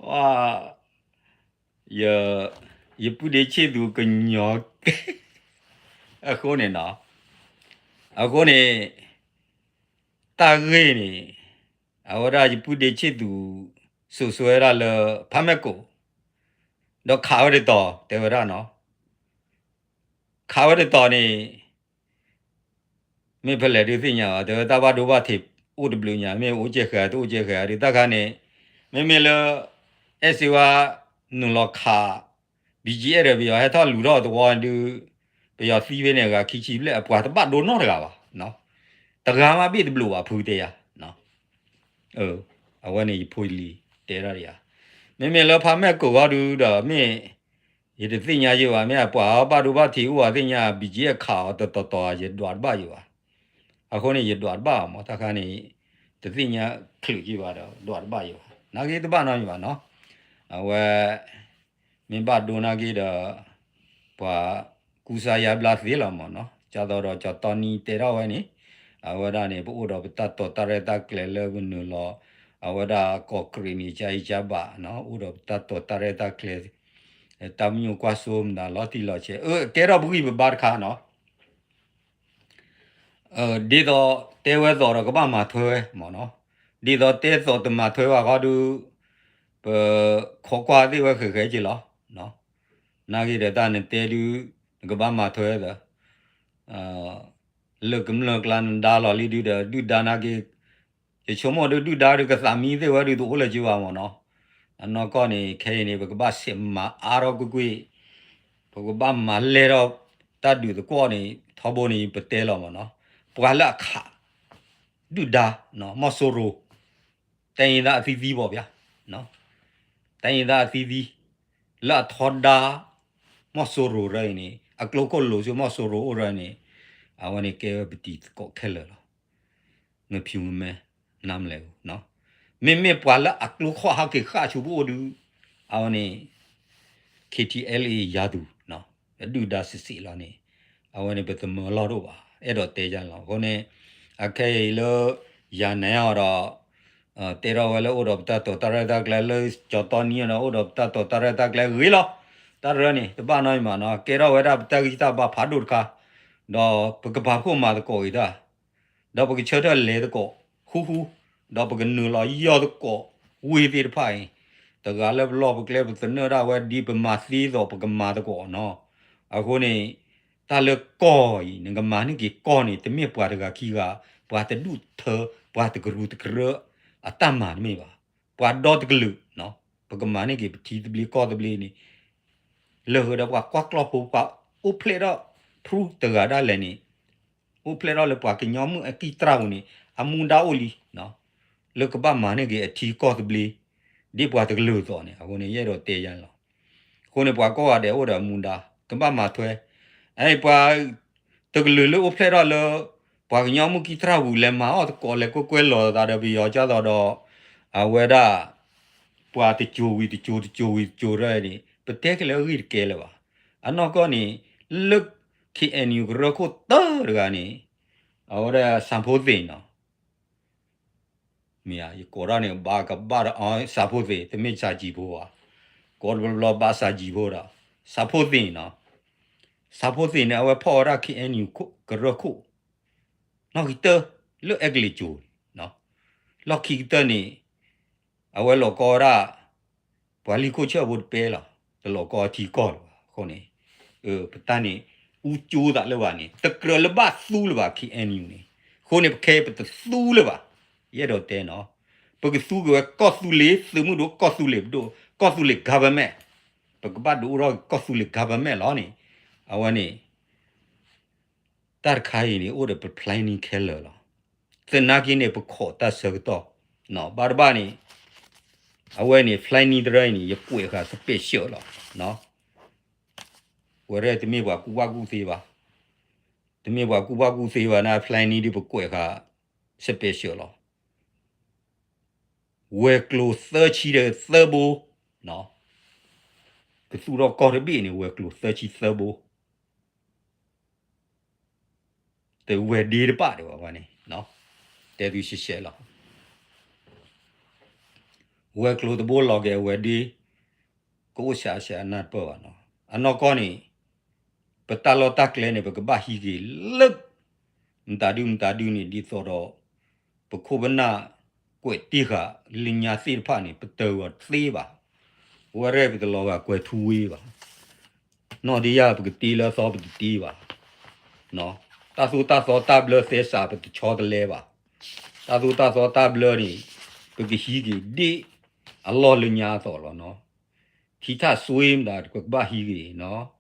ဝါရပူဒေချေသူကညောအခုနေနော်အခုနေတာရဲနေအဝရရပူဒေချေသူဆူဆွဲရလဖမက်ကိုတော့ခါရတော့တေဝရနော်ခါရတော့နေမေဖလေဒီသိညာတော့တဘာဒိုဘာတိဥဒဘလူညာမေဥကျေခါတူဥကျေခါဒီတခါနေမေလအစီဝါနုလခါဘီဂျီရဘီဟဲ့လူတော့တော့တူဘီယဖီဝဲနေကခီချီလက်အပွားတပတ်ဒိုနော်တကပါနော်တကမှာပြည့်ဘလူပါဖူးတဲ့ရနော်အဝဲနေဖွေလီတဲရရမေလဖာမက်ကိုကတူတော့မေရတဲ့သိညာရေးပါမေပွားပါဒိုဘာတီဥဝသိညာဘီဂျီရခါတော်ရဒွာဘာယူပါအခုနေရဒွာဘာမတခါနေတသိညာခလူကြည့်ပါတော့ဒွာဘာယူနာဂေတပနော်ယူပါနော်အဝဲ明白多那个的，把故事也不拉稀了嘛喏，叫到了叫到你得到完呢，我那呢不我不打到打来打来了不努了，我那搞克里尼加一家吧，喏，我不打到打来打来，他们有挂手么老提了些，给到不给不巴卡喏，đi到台湾做了个把马推嘛喏，đi到台做的马推话搞都，考挂的话去了喏。那个的当然带路那个把马推的，乐兰达了里头的都打那个，什么都打这个三米的话都多了就完嘛喏，那个呢开呢这个把什么阿拉个鬼，这个把马来了，打丢的过呢，他不呢不带了嘛喏，不还拉卡，都打喏，没收入，但是那是低保呀喏，但是那是低，拉他打。mà số rồi rồi này, lâu có lâu chứ mà số rồi này, anh này cái bị tịt có cái rồi, người phiêu mẹ nam lều, nó, mẹ bảo là lâu khó học cái khác chú bố được, anh này KTLA yadu, nó, đủ đa sĩ là này, anh này bây giờ mở lo rồi à, ở đó tây giang là, còn này, cái là nhà này ở đó, tây đó là ở đó ta tổ ta ra cái là cho tao nhiều nó ở đó ta tổ ta ra cái gửi lo. ta rồi nè, tụi ba nói mà nó kêu ra ta cái ta ba phá đột cả, đó bực bạc không mà được coi đó, đó bực chơi đó lệ được coi, hu, đó bực nửa là yêu được coi, uy tín phải, tất cả là lo bực là bực nửa ra vậy đi bực mà xí rồi bực mà được coi nó, à cô này ta là coi, những cái mà những cái coi này, tụi mình bắt được cái kia, bắt được đủ thơ, bắt được rút được rỡ, à ta mà mình bảo, bắt đó được lự, nó, bực mà những cái thì tụi mình coi tụi mình này lỡ đó quắc lo phụ quắc úp lệ đó pru từ ở đó lên nè úp lệ đó là quắc cái nhóm cái trâu nè amun đau li nó lỡ cái ba má này cái thì có được li đi quắc được lỡ rồi nè ako này giờ tê giang lo cô này quắc có ở đây ở đó amun đau cái ba má thôi ai quắc từ lỡ úp lệ đó lỡ quắc cái nhóm cái trâu lên má ở có lẽ có quên lo đó là vì ở chỗ đó à vậy đó quắc thì chui rồi nè bất kể cái lời kể là anh nói con này lực khi anh yêu rồi có tớ được anh này ở đây sản phẩm gì nó mía cái này ba cái ba đó sản phẩm gì thì mình sẽ chỉ bảo à còn lo ba sẽ chỉ bảo đó sản phẩm gì nó sản phẩm gì này ở phở ra khi anh yêu cái rồi có nó cái tớ lúc anh lấy chui nó lúc khi tớ này ở lo có ra và lý cô chưa bút bê là lo có thì có con này bắt ta này u chú đã là vậy tất cả là ba xu là vậy khi anh yêu này con này khe bắt xu là vậy vậy đó tên nó bởi cái xu cái có xu lệ xu mu đó có xu lệ government bởi cái bắt đồ rồi có xu lệ government đó này à vậy này ta khai này ở đây planning killer là thế nào cái này bắt khó ta sợ đó nó ba này à vậy này planning rồi này cái quay cả special là nó vậy thì mình bảo cụ gì vậy thì mình bảo cụ gì vậy na planning đi bắt quay cả special là vậy close search the servo nó cái số đó có thể bị này vậy close search servo từ vậy đi được bao được vậy này nó để tôi sẽ là vậy close servo log cái vậy đi cố sẽ nát bờ nó anh nói con này bắt ta lo tắc lên này bắt cái bà hi cái lực ta đi này đi sau đó bắt khu bên na quậy tì cả linh nhà xí pha này bắt đầu xí bà vậy rồi bắt lo bà quậy thui bà nó đi à bắt tì là sao bắt tì bà nó ta số ta bơ sẽ sao bắt cho cái lẽ bà ta số ta bơ này bắt cái hi cái đi Allah linh nhà sao là nó thì ta suy mà cái bà hi cái nó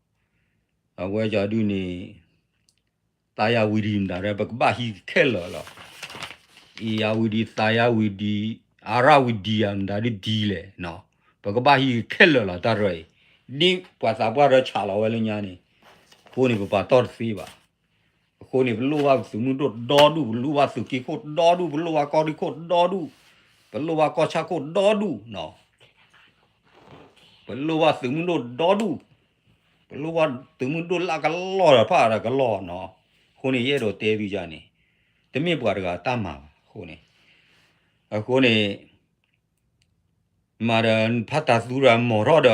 à vậy giờ đi này ta ya vi đi mà bắt bà hi cái là ya vi đi ta ya vi đi ara vi đi am đã đi lệ nó bắt bà hi cái là ta rồi đi bắt sa bắt rồi trả lại lên nhà này cô này bắt tao xí bà cô này lúc vào sự muốn đo đủ lúc vào sự kia cốt đo đủ lúc vào có đi cốt đo đủ lúc vào có cha cốt đo đủ nó ဘလို့ကသူမတို့ဒေါ်ဒူဘလို့ကသူမတို့လာကလောရဖာရကလောနော်ခုနေရဲ့တော့တဲပြီးကြနေတမစ်ပွားတကတတ်မှာခုနေအခုနေမာရန်ဖတ်တာသူရမော်ရဒ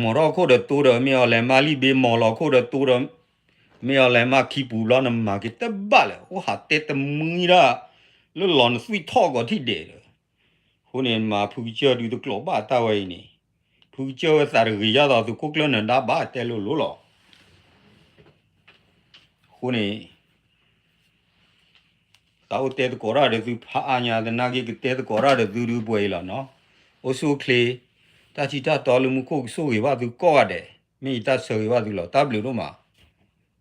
မော်ရခိုဒတူရမြော်လဲမာလီဘေမော်လခိုဒတူရမြော်လဲမာခီပူလောနမာကတဘလေဟိုဟာတဲတမီရာလွန်ဆွီထောကတိတဲ့ခုနေမှာဖူချေတူတကလောပါတာဝိနေဖူချေစာရရတော့သူကုကလနဒါဘာတဲလို့လို့လောခုနေတောက်တဲတကောရတဲ့သူဖာညာတဲ့နာကြီးကတဲတကောရတဲ့သူလူပွဲလာနော်အိုဆူကလေတာချီတာတော်လူမှုခုဆိုရပါသူကောရတယ်မိတတ်ဆိုရပါသူလောတပ်လို့တော့မှာ